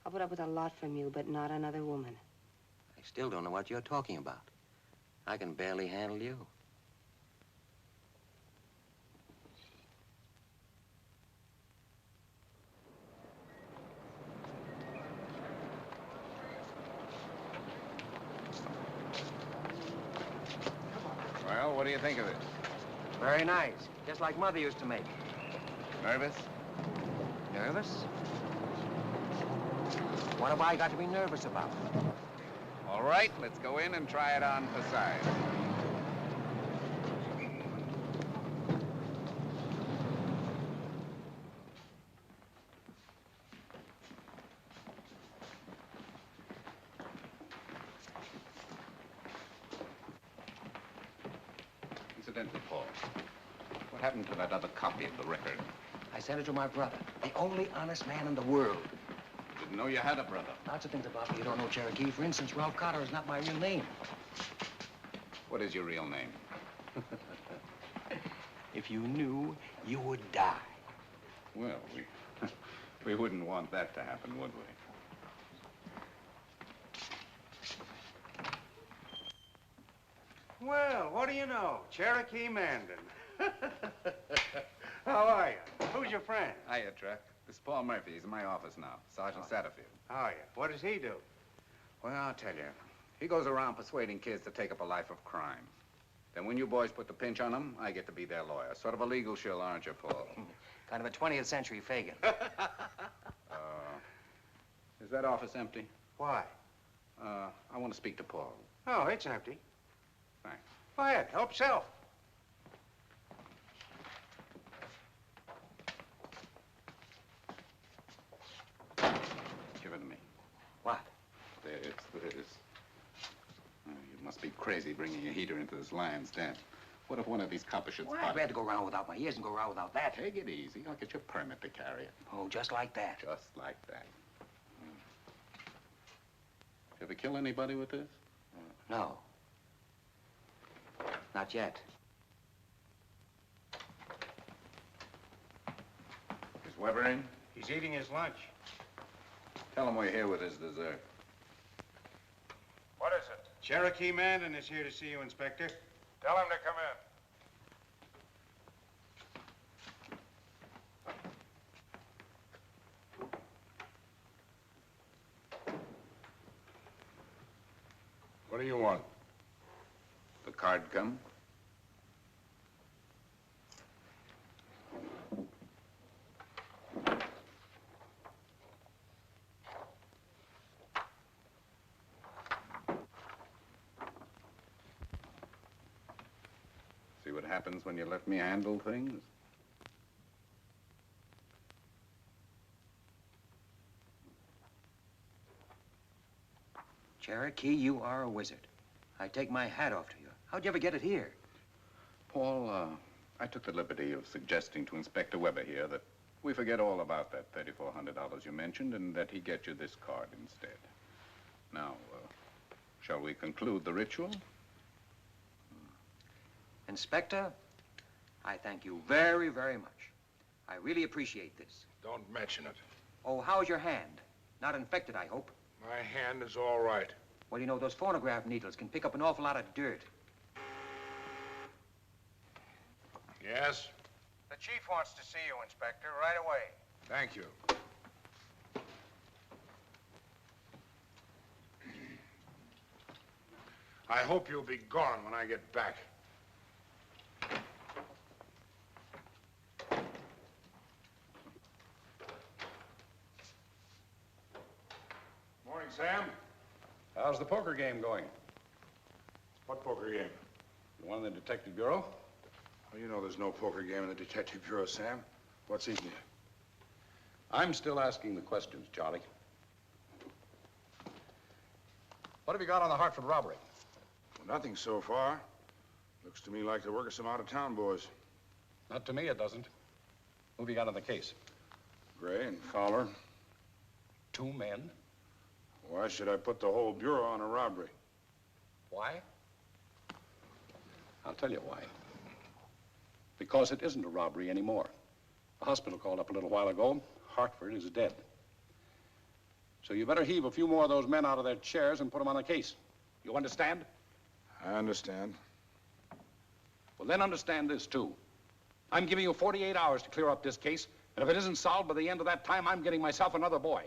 I'll put up with a lot from you, but not another woman. I still don't know what you're talking about. I can barely handle you. Well, what do you think of it? Very nice. Just like Mother used to make. Nervous? Nervous? What have I got to be nervous about? All right, let's go in and try it on for size. Incidentally, Paul, what happened to that other copy of the record? I sent it to my brother, the only honest man in the world. Didn't know you had a brother. Lots of things about me you don't know, Cherokee. For instance, Ralph Cotter is not my real name. What is your real name? If you knew, you would die. Well, we wouldn't want that to happen, would we? Well, what do you know? Cherokee Mandan. How are you? Who's your friend? Hiya, Truck. This is Paul Murphy. He's in my office now. Sergeant Satterfield. How are you? What does he do? Well, I'll tell you. He goes around persuading kids to take up a life of crime. Then when you boys put the pinch on them, I get to be their lawyer. Sort of a legal shill, aren't you, Paul? Kind of a 20th century Fagin. Is that office empty? Why? I want to speak to Paul. Oh, it's empty. Thanks. Quiet. Help self. Give it to me. What? It's you must be crazy bringing a heater into this lion's den. What if one of these coppers should Well, spot I'd rather go around without my ears and go around without that. Take it easy. I'll get your permit to carry it. Oh, just like that. Just like that. You ever kill anybody with this? No. Not yet. Is Weber in? He's eating his lunch. Tell him we're here with his dessert. What is it? Cherokee Mandan is here to see you, Inspector. Tell him to come in. What do you want? The card come? See what happens when you let me handle things? Cherokee, you are a wizard. I take my hat off to you. How'd you ever get it here? Paul, I took the liberty of suggesting to Inspector Weber here that we forget all about that $3,400 you mentioned and that he get you this card instead. Now, shall we conclude the ritual? Inspector, I thank you very, very much. I really appreciate this. Don't mention it. Oh, how's your hand? Not infected, I hope. My hand is all right. Well, you know, those phonograph needles can pick up an awful lot of dirt. Yes? The chief wants to see you, Inspector, right away. Thank you. I hope you'll be gone when I get back. Morning, Sam. How's the poker game going? What poker game? The one in the Detective Bureau? Well, you know there's no poker game in the Detective Bureau, Sam. What's eating you? I'm still asking the questions, Charlie. What have you got on the Hartford robbery? Well, nothing so far. Looks to me like the work of some out-of-town boys. Not to me, it doesn't. Who have you got on the case? Gray and Fowler. 2 men. Why should I put the whole Bureau on a robbery? Why? I'll tell you why. Because it isn't a robbery anymore. The hospital called up a little while ago. Hartford is dead. So you better heave a few more of those men out of their chairs and put them on the case. You understand? I understand. Well, then understand this, too. I'm giving you 48 hours to clear up this case, and if it isn't solved by the end of that time, I'm getting myself another boy.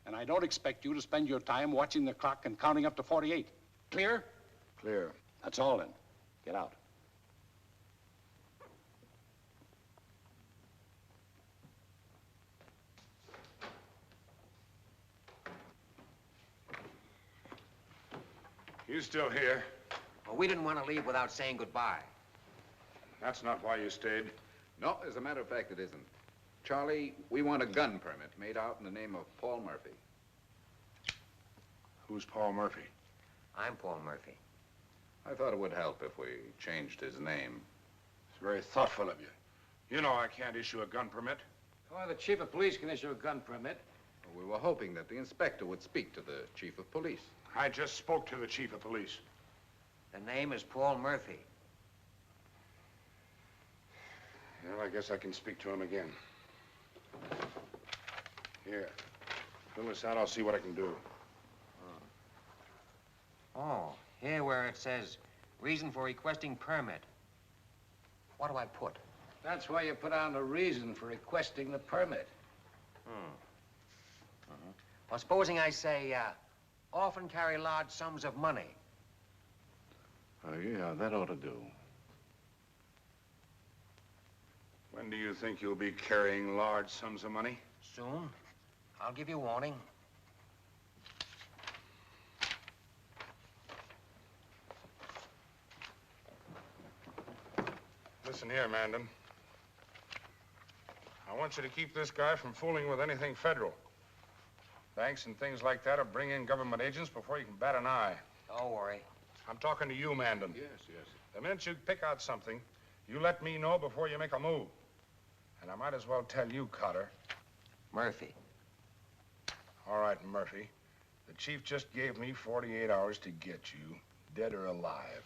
And I don't expect you to spend your time watching the clock and counting up to 48. Clear? Clear. That's all, then. Get out. You still here? Well, we didn't want to leave without saying goodbye. That's not why you stayed. No, as a matter of fact, it isn't. Charlie, we want a gun permit made out in the name of Paul Murphy. Who's Paul Murphy? I'm Paul Murphy. I thought it would help if we changed his name. It's very thoughtful of you. You know I can't issue a gun permit. Well, the chief of police can issue a gun permit. We were hoping that the inspector would speak to the chief of police. I just spoke to the chief of police. The name is Paul Murphy. Well, I guess I can speak to him again. Here. Fill this out, I'll see what I can do. Oh, here where it says, reason for requesting permit. What do I put? That's why you put on the reason for requesting the permit. Well, supposing I say, often carry large sums of money. Oh, yeah, that ought to do. When do you think you'll be carrying large sums of money? Soon. I'll give you warning. Listen here, Mandan. I want you to keep this guy from fooling with anything federal. Banks and things like that will bring in government agents before you can bat an eye. Don't worry. I'm talking to you, Mandan. Yes, yes. The minute you pick out something, you let me know before you make a move. And I might as well tell you, Cotter. Murphy. All right, Murphy. The chief just gave me 48 hours to get you, dead or alive.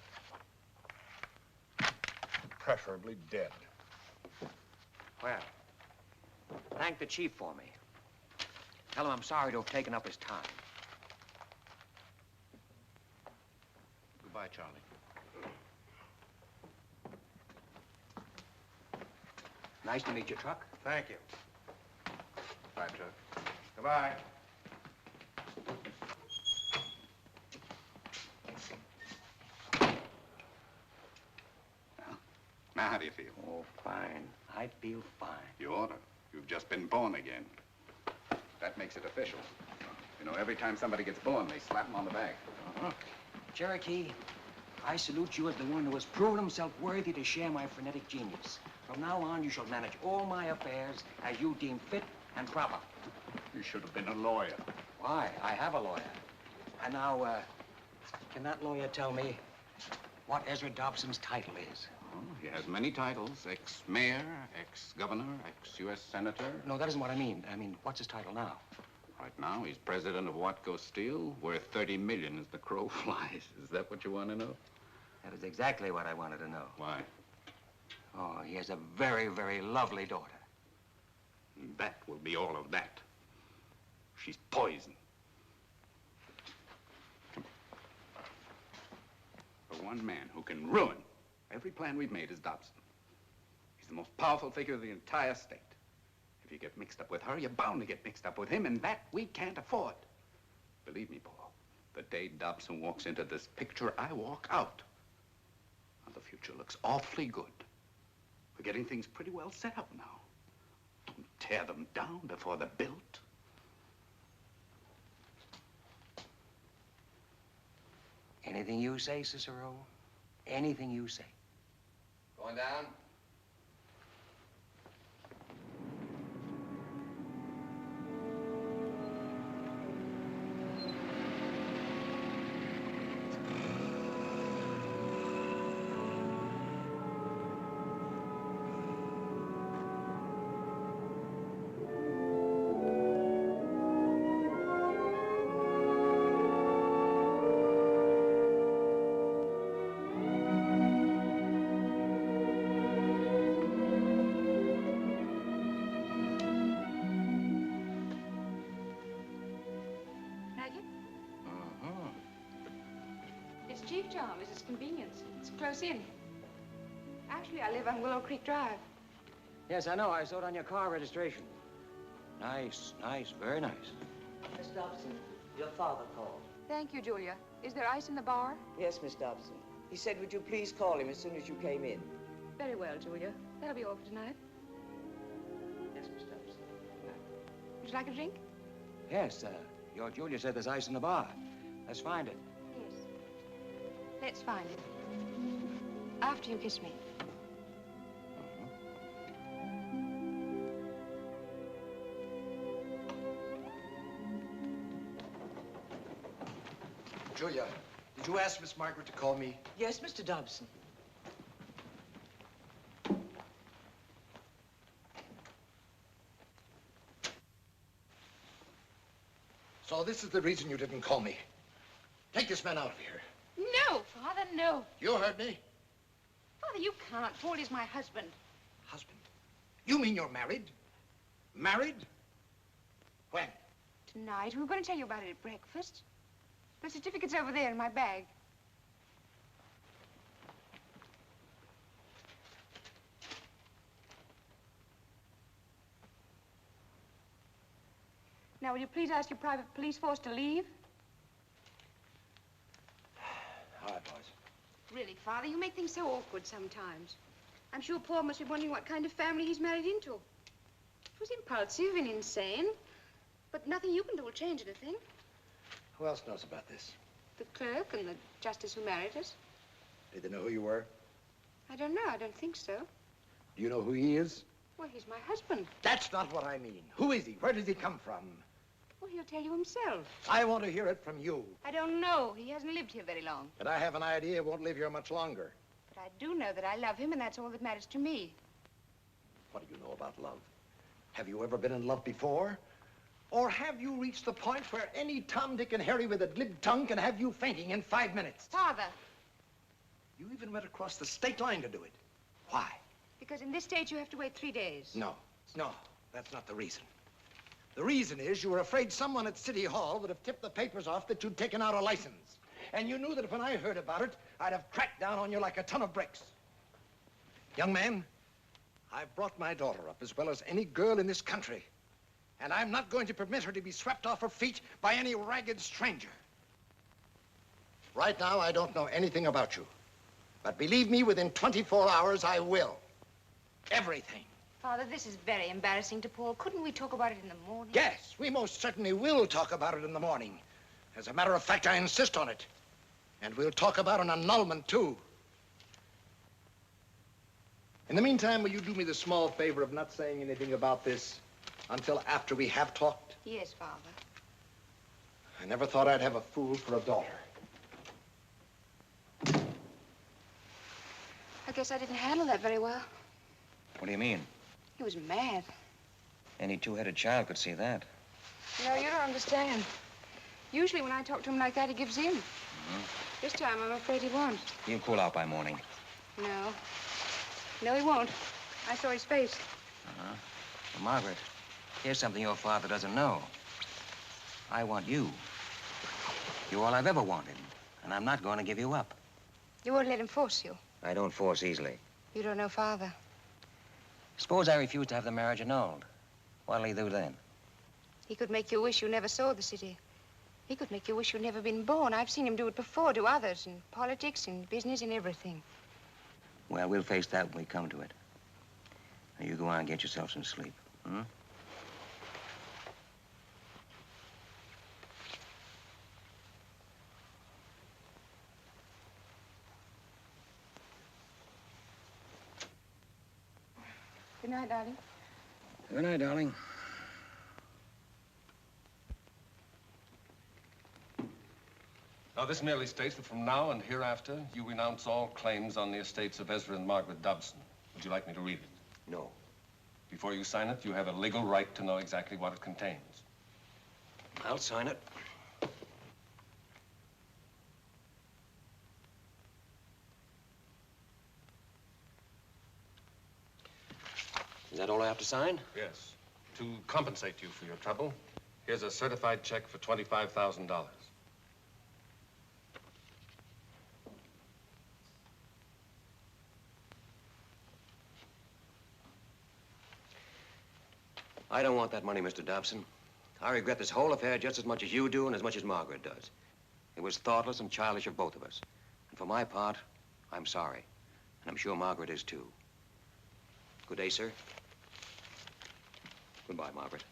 preferably dead. Well, thank the chief for me. Tell him I'm sorry to have taken up his time. Goodbye, Charlie. Nice to meet you, Truck. Thank you. Bye, Chuck. Goodbye. Now, how do you feel? Oh, fine. I feel fine. You oughta. You've just been born again. That makes it official. You know, every time somebody gets born, they slap him on the back. Cherokee, I salute you as the one who has proven himself worthy to share my frenetic genius. From now on, you shall manage all my affairs as you deem fit and proper. You should have been a lawyer. Why? I have a lawyer. And now, can that lawyer tell me what Ezra Dobson's title is? Oh, he has many titles. Ex-mayor, ex-governor, ex-U.S. senator. No, that isn't what I mean. I mean, what's his title now? Right now, he's president of Watco Steel, worth $30 million as the crow flies. Is that what you want to know? That is exactly what I wanted to know. Why? Oh, he has a very, very lovely daughter. And that will be all of that. She's poison. Come here. The one man who can ruin every plan we've made is Dobson. He's the most powerful figure of the entire state. If you get mixed up with her, you're bound to get mixed up with him, and that we can't afford. Believe me, Paul, the day Dobson walks into this picture, I walk out. And the future looks awfully good. We're getting things pretty well set up now. Don't tear them down before they're built. Anything you say, Cicero. Anything you say. Going down? It's Chief Jarvis's. It's convenience. It's close in. Actually, I live on Willow Creek Drive. Yes, I know. I saw it on your car registration. Nice, nice, very nice. Miss Dobson, your father called. Thank you, Julia. Is there ice in the bar? Yes, Miss Dobson. He said, would you please call him as soon as you came in? Very well, Julia. That'll be all for tonight. Yes, Miss Dobson. Would you like a drink? Yes, your Julia said there's ice in the bar. Let's find it. Yes. Let's find it. After you kiss me. Julia, did you ask Miss Margaret to call me? Yes, Mr. Dobson. So this is the reason you didn't call me. Take this man out of here. No, Father, no. You heard me. Father, you can't. Paul is my husband. Husband? You mean you're married? Married? When? Tonight. We were going to tell you about it at breakfast. The certificate's over there in my bag. Now, will you please ask your private police force to leave? All right, boys. Really, Father, you make things so awkward sometimes. I'm sure Paul must be wondering what kind of family he's married into. It was impulsive and insane, but nothing you can do will change anything. Who else knows about this? The clerk and the justice who married us. Did they know who you were? I don't know. I don't think so. Do you know who he is? Well, he's my husband. That's not what I mean. Who is he? Where does he come from? Well, he'll tell you himself. I want to hear it from you. I don't know. He hasn't lived here very long. But I have an idea he won't live here much longer. But I do know that I love him, and that's all that matters to me. What do you know about love? Have you ever been in love before? Or have you reached the point where any Tom, Dick, and Harry with a glib tongue can have you fainting in 5 minutes? Father. You even went across the state line to do it. Why? Because in this state you have to wait 3 days. No, that's not the reason. The reason is you were afraid someone at City Hall would have tipped the papers off that you'd taken out a license. And you knew that when I heard about it, I'd have cracked down on you like a ton of bricks. Young man, I've brought my daughter up as well as any girl in this country. And I'm not going to permit her to be swept off her feet by any ragged stranger. Right now, I don't know anything about you. But believe me, within 24 hours, I will. Everything. Father, this is very embarrassing to Paul. Couldn't we talk about it in the morning? Yes, we most certainly will talk about it in the morning. As a matter of fact, I insist on it. And we'll talk about an annulment, too. In the meantime, will you do me the small favor of not saying anything about this until after we have talked? Yes, Father. I never thought I'd have a fool for a daughter. I guess I didn't handle that very well. What do you mean? He was mad. Any two-headed child could see that. No, you don't understand. Usually when I talk to him like that, he gives in. This time, I'm afraid he won't. He'll cool out by morning. No. No, he won't. I saw his face. Well, Margaret, here's something your father doesn't know. I want you. You're all I've ever wanted, and I'm not going to give you up. You won't let him force you. I don't force easily. You don't know Father. Suppose I refuse to have the marriage annulled. What'll he do then? He could make you wish you never saw the city. He could make you wish you'd never been born. I've seen him do it before to others, in politics, in business, in everything. Well, we'll face that when we come to it. Now, you go on and get yourself some sleep. Good night, darling. Good night, darling. Now, this merely states that from now and hereafter, you renounce all claims on the estates of Ezra and Margaret Dobson. Would you like me to read it? No. Before you sign it, you have a legal right to know exactly what it contains. I'll sign it. Is that all I have to sign? Yes. To compensate you for your trouble, here's a certified check for $25,000. I don't want that money, Mr. Dobson. I regret this whole affair just as much as you do and as much as Margaret does. It was thoughtless and childish of both of us. And for my part, I'm sorry. And I'm sure Margaret is, too. Good day, sir. Goodbye, Margaret.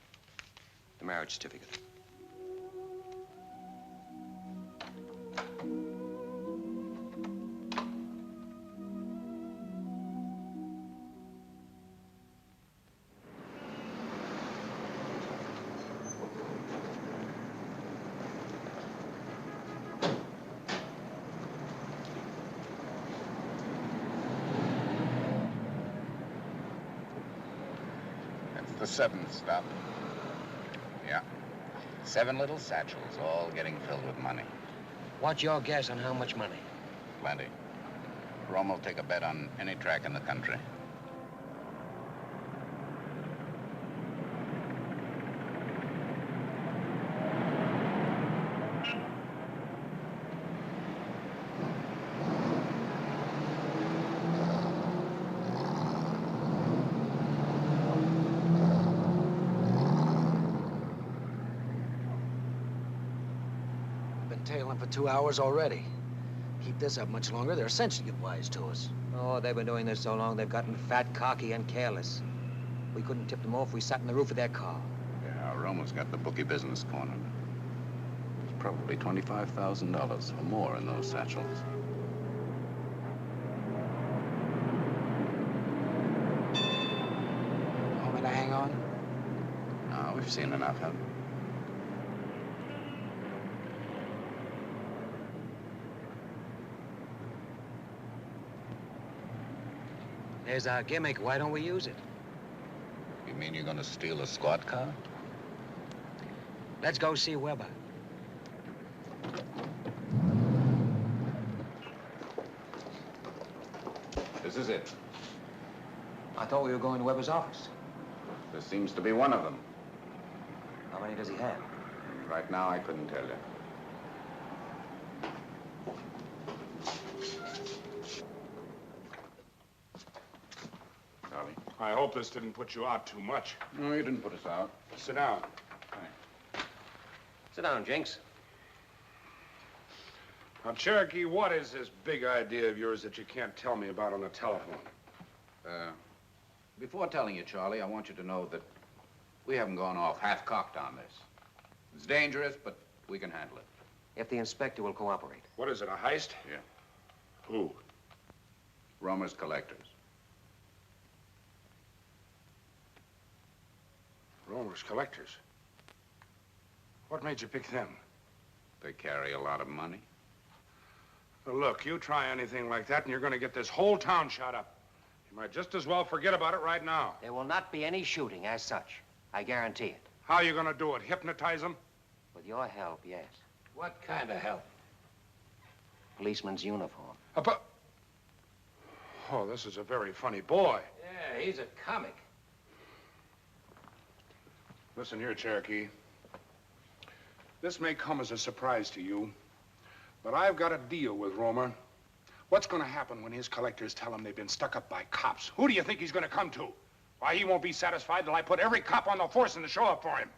The marriage certificate. The seventh stop. Yeah. 7 little satchels, all getting filled with money. What's your guess on how much money? Plenty. Rome will take a bet on any track in the country. Tailing for 2 hours already. Keep this up much longer, they're essentially get wise to us. Oh, they've been doing this so long, they've gotten fat, cocky, and careless. We couldn't tip them off if we sat in the roof of their car. Yeah, Romo's got the bookie business cornered. There's probably $25,000 or more in those satchels. Want me to hang on? No, we've seen enough, haven't we? There's our gimmick. Why don't we use it? You mean you're gonna steal a squad car? Let's go see Weber. This is it. I thought we were going to Weber's office. This seems to be one of them. How many does he have? Right now, I couldn't tell you. Charlie? I hope this didn't put you out too much. No, you didn't put us out. Sit down. Sit down, Jinx. Now, Cherokee, what is this big idea of yours that you can't tell me about on the telephone? Before telling you, Charlie, I want you to know that we haven't gone off half-cocked on this. It's dangerous, but we can handle it. If the inspector will cooperate. What is it, a heist? Yeah. Who? Romer's collectors. Romer's collectors? What made you pick them? They carry a lot of money. Well, look, you try anything like that and you're going to get this whole town shot up. You might just as well forget about it right now. There will not be any shooting as such. I guarantee it. How are you going to do it? Hypnotize them? With your help, yes. What kind of help? Policeman's uniform. Oh, this is a very funny boy. Yeah, he's a comic. Listen here, Cherokee. This may come as a surprise to you, but I've got a deal with Romer. What's going to happen when his collectors tell him they've been stuck up by cops? Who do you think he's going to come to? Why, he won't be satisfied till I put every cop on the force in to show up for him.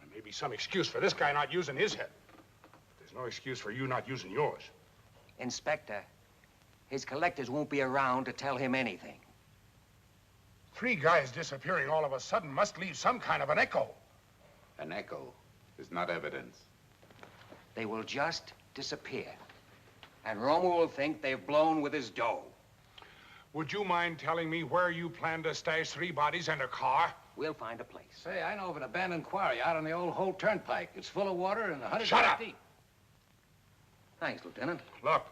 There may be some excuse for this guy not using his head. There's no excuse for you not using yours. Inspector, his collectors won't be around to tell him anything. 3 guys disappearing all of a sudden must leave some kind of an echo. An echo is not evidence. They will just disappear. And Romer will think they've blown with his dough. Would you mind telling me where you plan to stash 3 bodies and a car? We'll find a place. Say, I know of an abandoned quarry out on the old Holt Turnpike. It's full of water and 100 Shut feet up! deep. Thanks, Lieutenant. Look,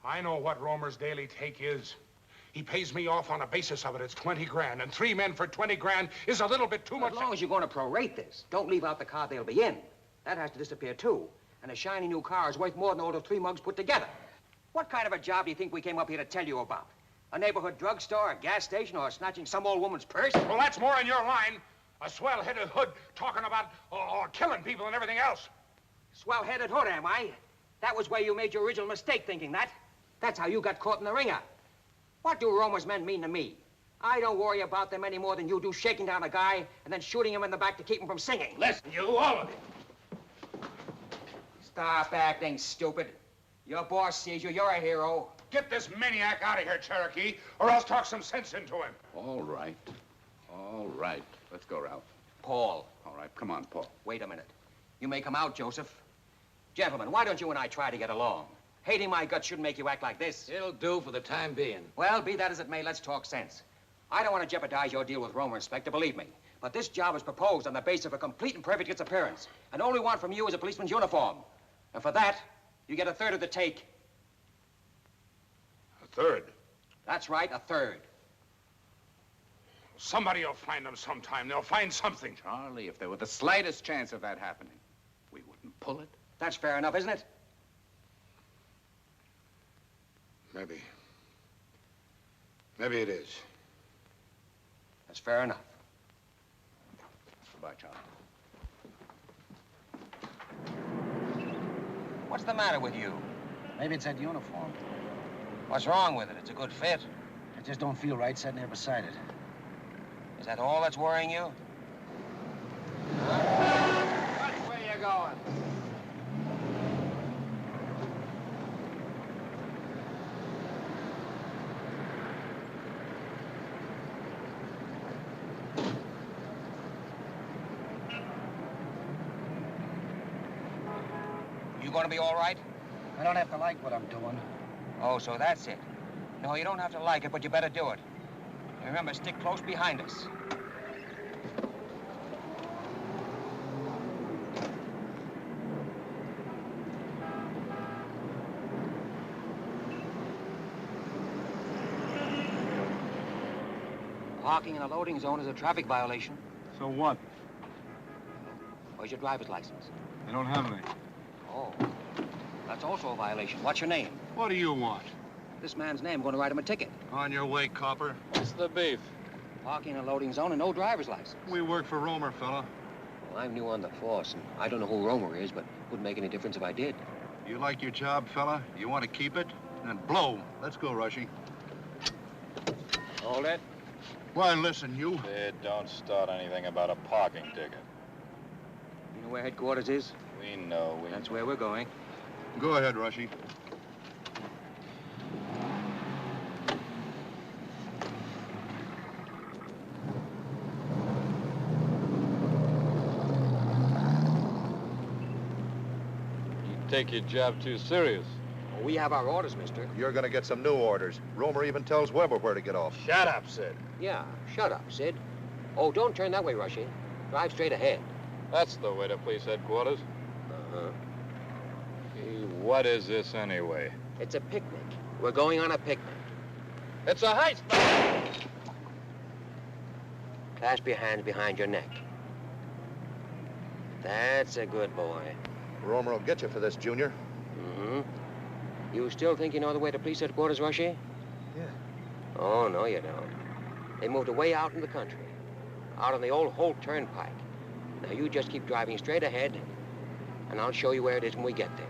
I know what Romer's daily take is. He pays me off on a basis of it. It's 20 grand, and 3 men for 20 grand is a little bit too much. As long as you're going to prorate this, don't leave out the car they'll be in. That has to disappear, too. And a shiny new car is worth more than all the 3 mugs put together. What kind of a job do you think we came up here to tell you about? A neighborhood drugstore, a gas station, or snatching some old woman's purse? Well, that's more in your line. A swell-headed hood talking about or killing people and everything else. Swell-headed hood, am I? That was where you made your original mistake thinking that. That's how you got caught in the ringer. What do Romer's men mean to me? I don't worry about them any more than you do shaking down a guy and then shooting him in the back to keep him from singing. Listen, you, all of you. Stop acting stupid. Your boss sees you. You're a hero. Get this maniac out of here, Cherokee, or else talk some sense into him. All right. All right. Let's go, Ralph. Paul. All right, come on, Paul. Wait a minute. You may come out, Joseph. Gentlemen, why don't you and I try to get along? Hating my guts shouldn't make you act like this. It'll do for the time being. Well, be that as it may, let's talk sense. I don't want to jeopardize your deal with Romer, Inspector, believe me. But this job is proposed on the basis of a complete and perfect disappearance. And all we want from you is a policeman's uniform. And for that, you get 1/3 of the take. 1/3? That's right, 1/3. Somebody will find them sometime. They'll find something. Charlie, if there were the slightest chance of that happening, we wouldn't pull it. That's fair enough, isn't it? Maybe. Maybe it is. That's fair enough. Goodbye, Charlie. What's the matter with you? Maybe it's that uniform. What's wrong with it? It's a good fit. I just don't feel right sitting there beside it. Is that all that's worrying you? Which way you going? You gonna be all right? I don't have to like what I'm doing. Oh, so that's it. No, you don't have to like it, but you better do it. Remember, stick close behind us. Parking in a loading zone is a traffic violation. So what? Where's your driver's license? I don't have any. Oh, that's also a violation. What's your name? What do you want? this man's name. I'm going to write him a ticket. On your way, copper. What's the beef? Parking in a loading zone and no driver's license. We work for Romer, fella. Well, I'm new on the force, and I don't know who Romer is, but it wouldn't make any difference if I did. You like your job, fella? You want to keep it? Then blow. Let's go, Rushy. Hold it. Why, listen, you. Sid, don't start anything about a parking ticket. You know where headquarters is? We know. That's where we're going. Go ahead, Rushy. Take your job too serious. Well, we have our orders, mister. You're gonna get some new orders. Romer even tells Weber where to get off. Shut up, Sid. Yeah, shut up, Sid. Oh, don't turn that way, Rushy. Drive straight ahead. That's the way to police headquarters. Uh-huh. Gee, what is this anyway? It's a picnic. We're going on a picnic. It's a heist! Clasp your hands behind your neck. That's a good boy. Romer will get you for this, Junior. Mm-hmm. You still think you know the way to police headquarters, Rushy? Yeah. Oh, no, you don't. They moved away out in the country, out on the old Holt Turnpike. Now, you just keep driving straight ahead, and I'll show you where it is when we get there.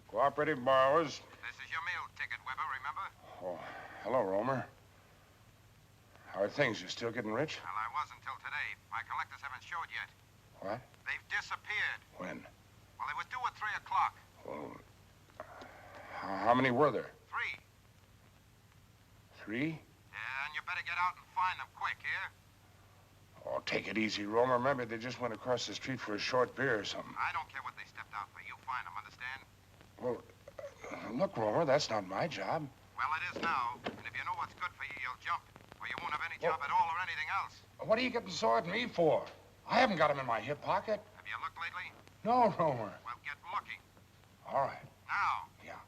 Cooperative borrowers. This is your meal ticket, Weber, remember? Oh, hello, Romer. How are things? You still getting rich? Well, I was until today. My collectors haven't showed yet. What? They've disappeared. When? Well, they were due at 3 o'clock. Well, how many were there? 3. 3? Yeah, and you better get out and find them quick, here. Oh, take it easy, Romer. Remember, they just went across the street for a short beer or something. I don't care what they stepped out for. You find them, understand? Well, look, Romer, that's not my job. Well, it is now. And if you know what's good for you, you'll jump. Or you won't have any job at all or anything else. What are you getting sore at me for? I haven't got him in my hip pocket. Have you looked lately? No, Romer. Well, get looking. All right. Now. Yeah.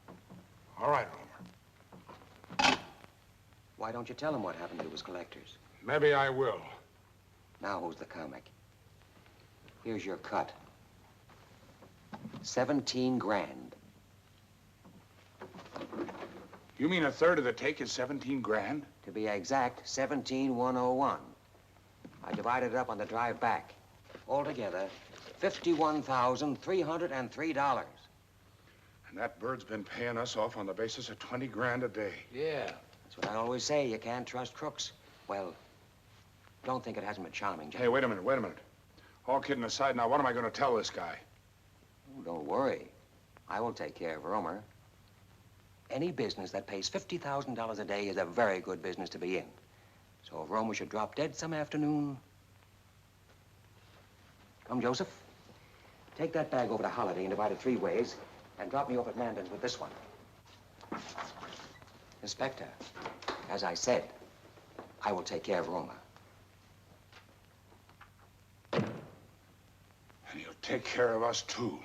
All right, Romer. Why don't you tell him what happened to his collectors? Maybe I will. Now, who's the comic? Here's your cut. 17 grand. You mean a third of the take is 17 grand? To be exact, 17,101. I divided it up on the drive back. Altogether, $51,303. And that bird's been paying us off on the basis of 20 grand a day. Yeah. That's what I always say. You can't trust crooks. Well, don't think it hasn't been charming, Jack. Hey, wait a minute. All kidding aside, now, what am I going to tell this guy? Oh, don't worry. I will take care of Romer. Any business that pays $50,000 a day is a very good business to be in. So if Romer should drop dead some afternoon... Come, Joseph. Take that bag over to Holiday and divide it 3 ways, and drop me off at Mandan's with this one. Inspector, as I said, I will take care of Romer. And he'll take care of us, too,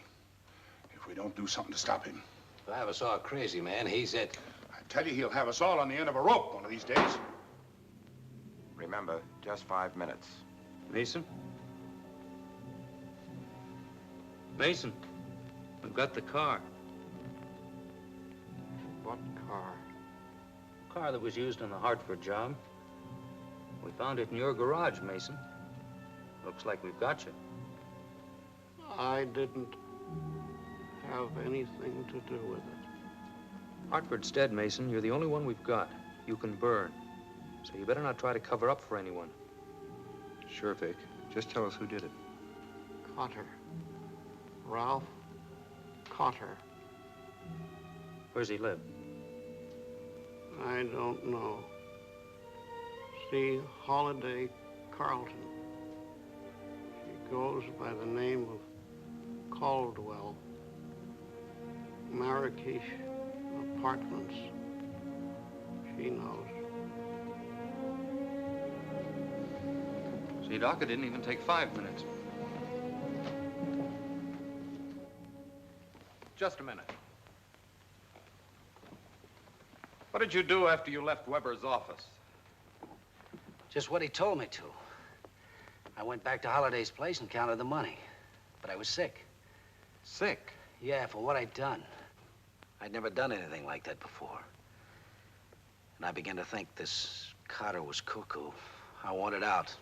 if we don't do something to stop him. If I ever saw a crazy man, he's it. I tell you, he'll have us all on the end of a rope one of these days. Remember, just 5 minutes. Mason? Mason, we've got the car. What car? Car that was used on the Hartford job. We found it in your garage, Mason. Looks like we've got you. I didn't have anything to do with it. Hartford's dead, Mason. You're the only one we've got. You can burn. So you better not try to cover up for anyone. Sure, Vic. Just tell us who did it. Cotter. Ralph Cotter. Where's he live? I don't know. See, Holiday Carlton. She goes by the name of Caldwell. Marrakesh Apartments. She knows. See, Doc, it didn't even take 5 minutes. Just a minute. What did you do after you left Weber's office? Just what he told me to. I went back to Holliday's place and counted the money. But I was sick. Sick? Yeah, for what I'd done. I'd never done anything like that before. And I began to think this Carter was cuckoo. I wanted out.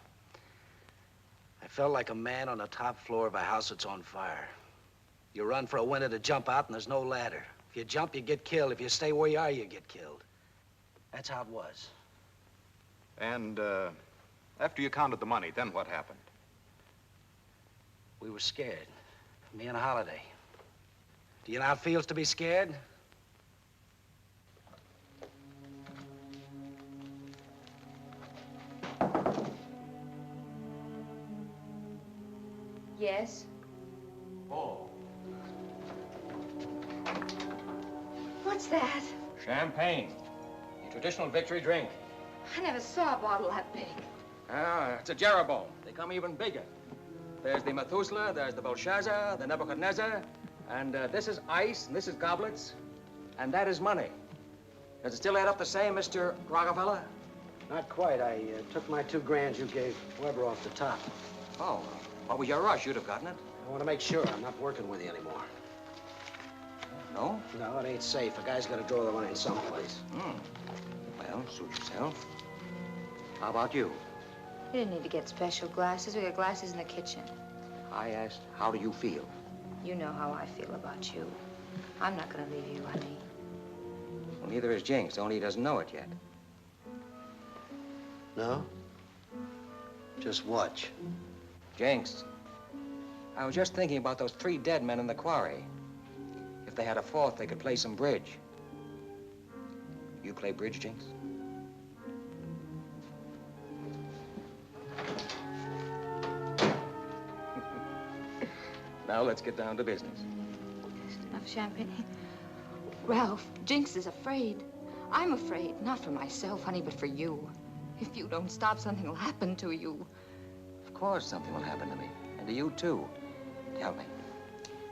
I felt like a man on the top floor of a house that's on fire. You run for a window to jump out and there's no ladder. If you jump, you get killed. If you stay where you are, you get killed. That's how it was. And, after you counted the money, then what happened? We were scared. Me and Holiday. Do you know how it feels to be scared? Yes? Oh. What's that? Champagne. The traditional victory drink. I never saw a bottle that big. Ah, it's a Jeroboam. They come even bigger. There's the Methuselah, there's the Belshazzar, the Nebuchadnezzar, and this is ice, and this is goblets, and that is money. Does it still add up the same, Mr. Rockefeller? Not quite. I took my $2,000 you gave Weber off the top. Oh, what was your rush? You'd have gotten it. I want to make sure I'm not working with you anymore. No? No, it ain't safe. A guy's got to draw the line someplace. Well, suit yourself. How about you? You didn't need to get special glasses. We got glasses in the kitchen. I asked, how do you feel? You know how I feel about you. I'm not gonna leave you, honey. Well, neither is Jinx, only he doesn't know it yet. No? Just watch. Jinx, I was just thinking about those 3 dead men in the quarry. If they had a fourth, they could play some bridge. You play bridge, Jinx? Now let's get down to business. Enough champagne. Ralph, Jinx is afraid. I'm afraid, not for myself, honey, but for you. If you don't stop, something will happen to you. Of course something will happen to me, and to you too. Tell me,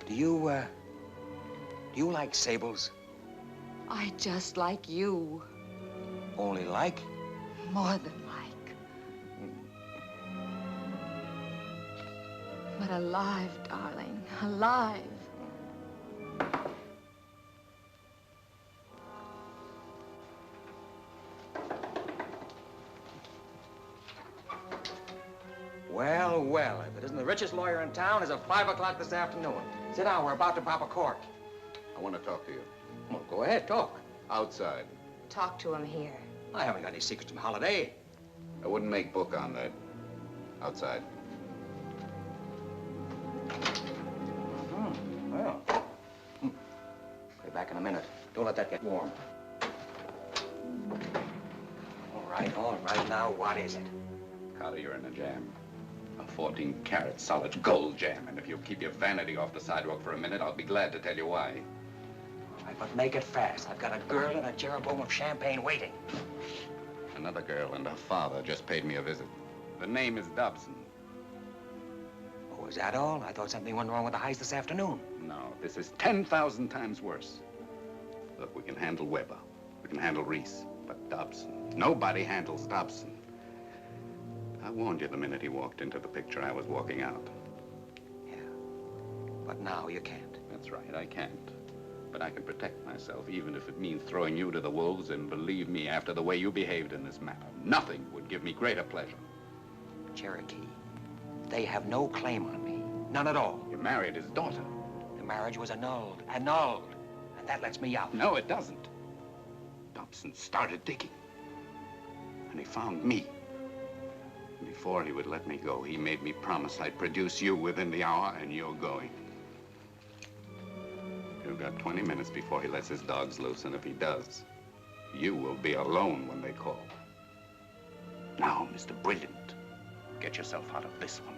do you like sables? I just like you. Only like? More than like. But alive, darling, alive. Well, well, if it isn't the richest lawyer in town as of 5 o'clock this afternoon. Sit down, we're about to pop a cork. I want to talk to you. Well, go ahead, talk. Outside. Talk to him here. I haven't got any secrets from Holiday. I wouldn't make book on that. Outside. Well. Be back in a minute. Don't let that get warm. All right. Now, what is it? Carter, you're in a jam. A 14-carat solid gold jam. And if you'll keep your vanity off the sidewalk for a minute, I'll be glad to tell you why. All right, but make it fast. I've got a girl and a Jeroboam of champagne waiting. Another girl and her father just paid me a visit. The name is Dobson. Oh, is that all? I thought something went wrong with the heist this afternoon. No, this is 10,000 times worse. Look, we can handle Weber. We can handle Reese. But Dobson, nobody handles Dobson. I warned you the minute he walked into the picture. I was walking out. Yeah, but now you can't. That's right, I can't. But I can protect myself, even if it means throwing you to the wolves. And believe me, after the way you behaved in this matter, nothing would give me greater pleasure. Cherokee, they have no claim on me. None at all. You married his daughter. The marriage was annulled. Annulled. And that lets me out. No, it doesn't. Dobson started digging. And he found me. Before he would let me go, he made me promise I'd produce you within the hour, and you're going. You've got 20 minutes before he lets his dogs loose, and if he does, you will be alone when they call. Now, Mr. Brilliant, get yourself out of this one.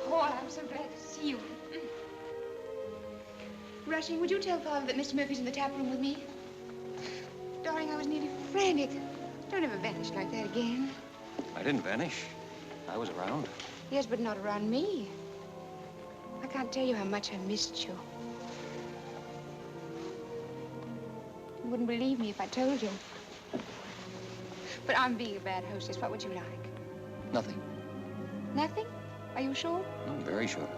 Paul, I'm so glad to see you. Rushing, would you tell Father that Mr. Murphy's in the tap room with me? Darling, I was nearly frantic. Don't ever vanish like that again. I didn't vanish. I was around. Yes, but not around me. I can't tell you how much I missed you. You wouldn't believe me if I told you. But I'm being a bad hostess. What would you like? Nothing. Nothing? Are you sure? I'm very sure.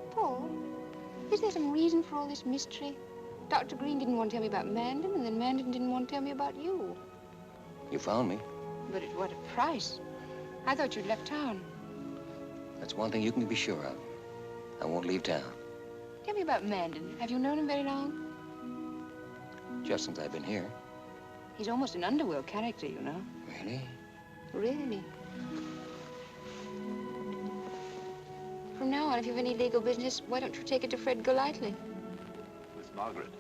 Paul, is there some reason for all this mystery? Dr. Green didn't want to tell me about Mandan, and then Mandan didn't want to tell me about you. You found me. But at what a price. I thought you'd left town. That's one thing you can be sure of. I won't leave town. Tell me about Mandan. Have you known him very long? Just since I've been here. He's almost an underworld character, you know. Really? Really. From now on, if you've any legal business, why don't you take it to Fred Golightly? Miss Margaret.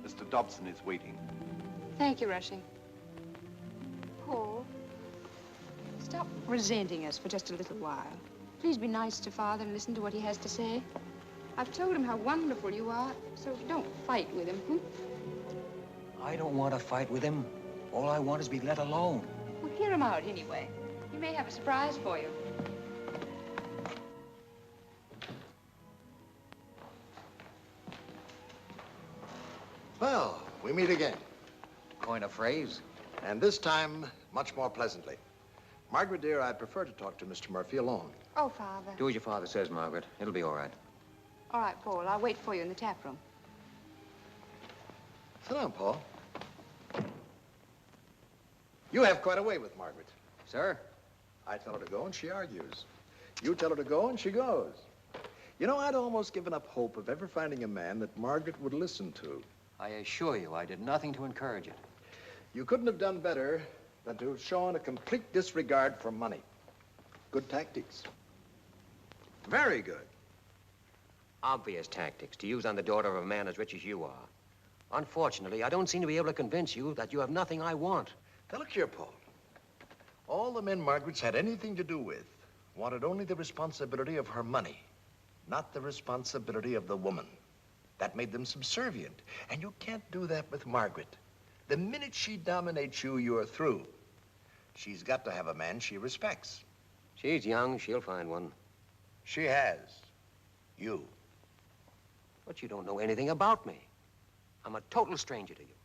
Mr. Dobson is waiting. Thank you, Rushing. Paul, stop resenting us for just a little while. Please be nice to Father and listen to what he has to say. I've told him how wonderful you are, so don't fight with him, hmm? I don't want to fight with him. All I want is to be let alone. Well, hear him out anyway. He may have a surprise for you. Well, we meet again. Coin a phrase. And this time, much more pleasantly. Margaret, dear, I'd prefer to talk to Mr. Murphy alone. Oh, Father. Do as your father says, Margaret. It'll be all right. All right, Paul. I'll wait for you in the tap room. Sit down, Paul. You have quite a way with Margaret. Sir? I tell her to go, and she argues. You tell her to go, and she goes. You know, I'd almost given up hope of ever finding a man that Margaret would listen to. I assure you, I did nothing to encourage it. You couldn't have done better than to have shown a complete disregard for money. Good tactics. Very good. Obvious tactics to use on the daughter of a man as rich as you are. Unfortunately, I don't seem to be able to convince you that you have nothing I want. Now, look here, Paul. All the men Margaret's had anything to do with wanted only the responsibility of her money, not the responsibility of the woman. That made them subservient. And you can't do that with Margaret. The minute she dominates you, you're through. She's got to have a man she respects. She's young. She'll find one. She has. You. But you don't know anything about me. I'm a total stranger to you.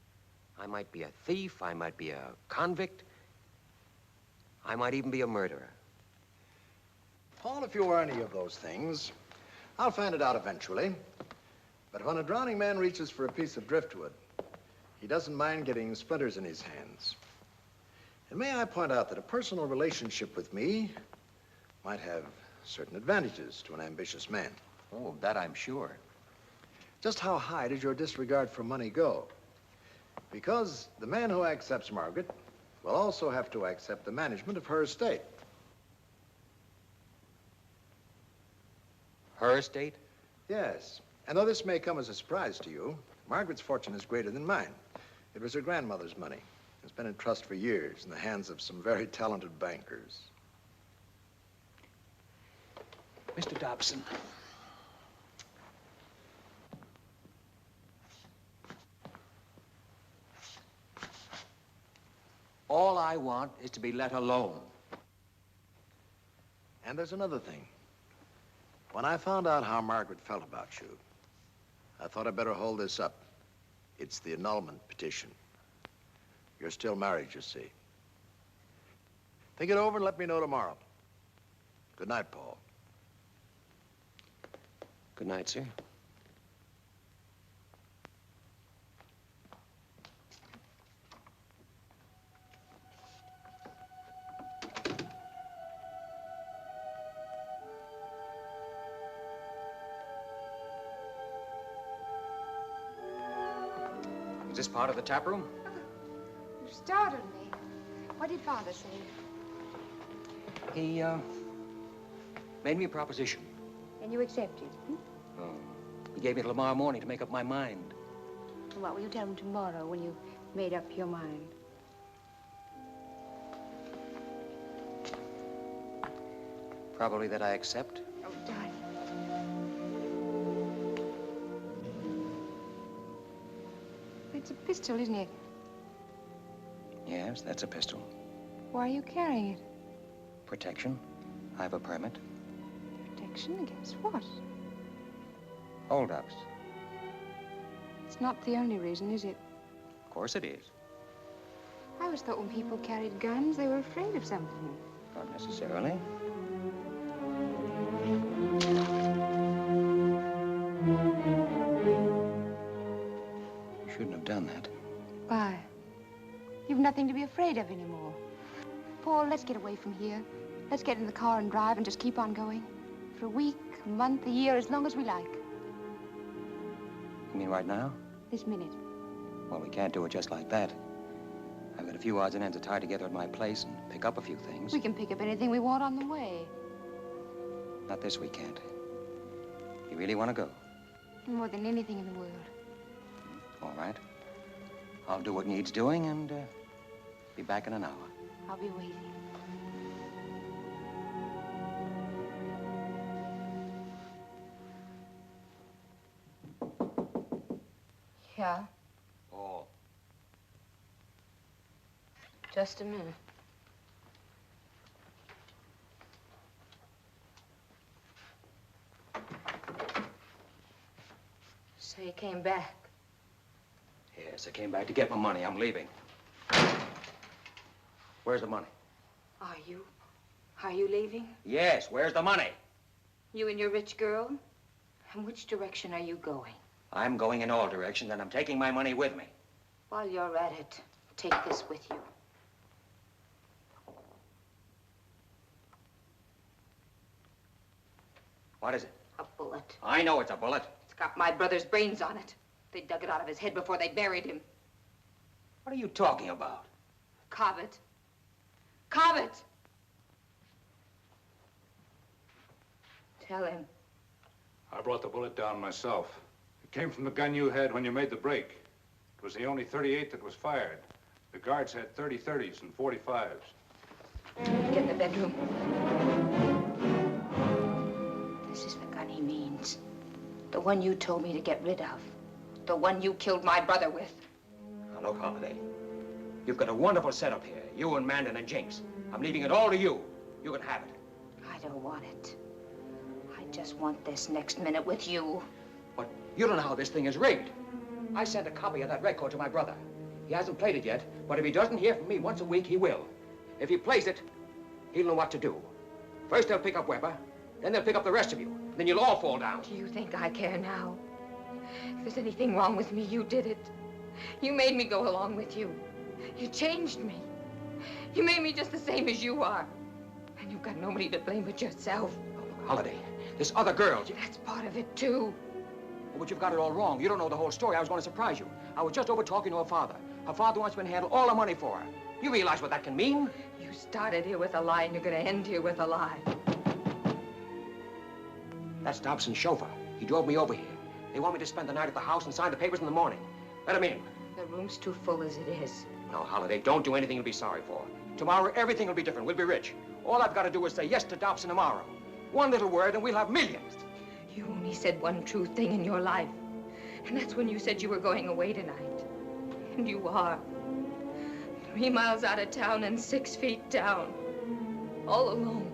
I might be a thief. I might be a convict. I might even be a murderer. Paul, if you are any of those things, I'll find it out eventually. But when a drowning man reaches for a piece of driftwood, he doesn't mind getting splinters in his hands. And may I point out that a personal relationship with me might have certain advantages to an ambitious man. Oh, that I'm sure. Just how high does your disregard for money go? Because the man who accepts Margaret will also have to accept the management of her estate. Her estate? Yes. And though this may come as a surprise to you, Margaret's fortune is greater than mine. It was her grandmother's money. It's been in trust for years in the hands of some very talented bankers. Mr. Dobson. All I want is to be let alone. And there's another thing. When I found out how Margaret felt about you, I thought I'd better hold this up. It's the annulment petition. You're still married, you see. Think it over and let me know tomorrow. Good night, Paul. Good night, sir. Is this part of the tap room? You startled me. What did Father say? He, made me a proposition. And you accepted, hmm? He gave me till tomorrow morning to make up my mind. And what will you tell him tomorrow when you've made up your mind? Probably that I accept. Oh, darling. pistol, isn't it? Yes, that's a pistol. Why are you carrying it? Protection. I have a permit. Protection against what? Holdups. It's not the only reason, is it? Of course it is. I always thought when people carried guns, they were afraid of something. Not necessarily. You shouldn't have done that. Why? You've nothing to be afraid of anymore. Paul, let's get away from here. Let's get in the car and drive and just keep on going. For a week, a month, a year, as long as we like. You mean right now? This minute. Well, we can't do it just like that. I've got a few odds and ends to tie together at my place and pick up a few things. We can pick up anything we want on the way. Not this weekend. You really want to go? More than anything in the world. All right. I'll do what needs doing and be back in an hour. I'll be waiting. Yeah? Paul. Just a minute. So you came back? Yes, I came back to get my money. I'm leaving. Where's the money? Are you leaving? Yes, where's the money? You and your rich girl? And which direction are you going? I'm going in all directions, and I'm taking my money with me. While you're at it, take this with you. What is it? A bullet. I know it's a bullet. It's got my brother's brains on it. They dug it out of his head before they buried him. What are you talking about? Cobbett. Cobbett! Tell him. I brought the bullet down myself. It came from the gun you had when you made the break. It was the only .38 that was fired. The guards had 30-30s and 45s. Get in the bedroom. This is the gun he means. The one you told me to get rid of. The one you killed my brother with. Now, look, Holiday. You've got a wonderful setup here. You and Mandan and Jinx. I'm leaving it all to you. You can have it. I don't want it. I just want this next minute with you. But you don't know how this thing is rigged. I sent a copy of that record to my brother. He hasn't played it yet, but if he doesn't hear from me once a week, he will. If he plays it, he'll know what to do. First they'll pick up Weber, then they'll pick up the rest of you. Then you'll all fall down. Do you think I care now? If there's anything wrong with me, you did it. You made me go along with you. You changed me. You made me just the same as you are. And you've got nobody to blame but yourself. Holiday, this other girl. That's part of it, too. Oh, but you've got it all wrong. You don't know the whole story. I was going to surprise you. I was just over talking to her father. Her father wants me to handle all the money for her. You realize what that can mean? You started here with a lie, and you're going to end here with a lie. That's Dobson's chauffeur. He drove me over here. They want me to spend the night at the house and sign the papers in the morning. Let him in. The room's too full as it is. No, Holiday, don't do anything you'll be sorry for. Tomorrow, everything will be different. We'll be rich. All I've got to do is say yes to Dobson tomorrow. One little word, and we'll have millions. You only said one true thing in your life. And that's when you said you were going away tonight. And you are. 3 miles out of town and 6 feet down. All alone.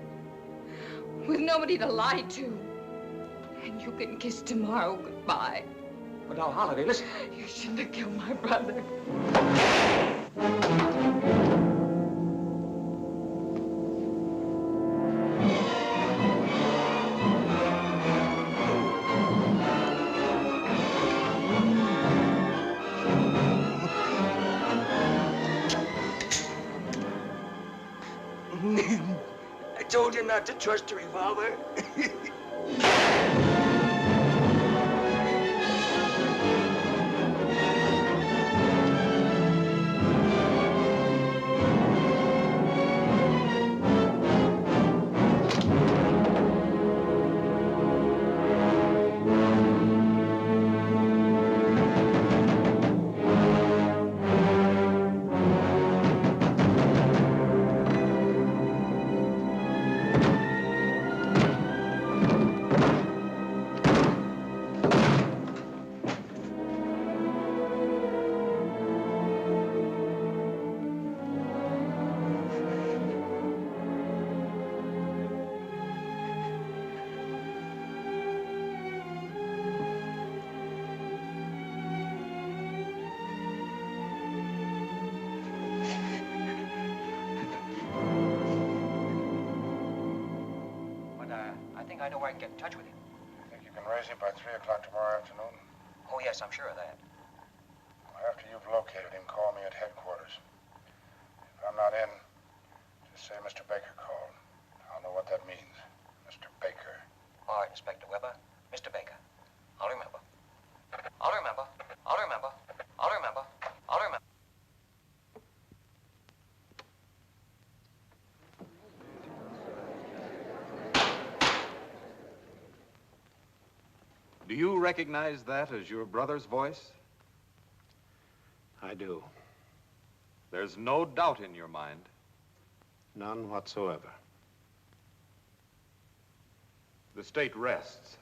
With nobody to lie to. And you can kiss tomorrow goodbye. But now, Holiday, listen. You shouldn't have killed my brother. I told you not to trust a revolver. think I know where I can get in touch with him. Think you can raise him by 3 o'clock tomorrow afternoon? Oh, yes, I'm sure of that. After you've located him, call me at headquarters. If I'm not in, just say Mr. Baker called. I'll know what that means. Mr. Baker. All right, Inspector Weber. Mr. Baker. I'll remember. I'll remember. I'll remember. I'll remember. I'll remember. Do you recognize that as your brother's voice? I do. There's no doubt in your mind. None whatsoever. The state rests.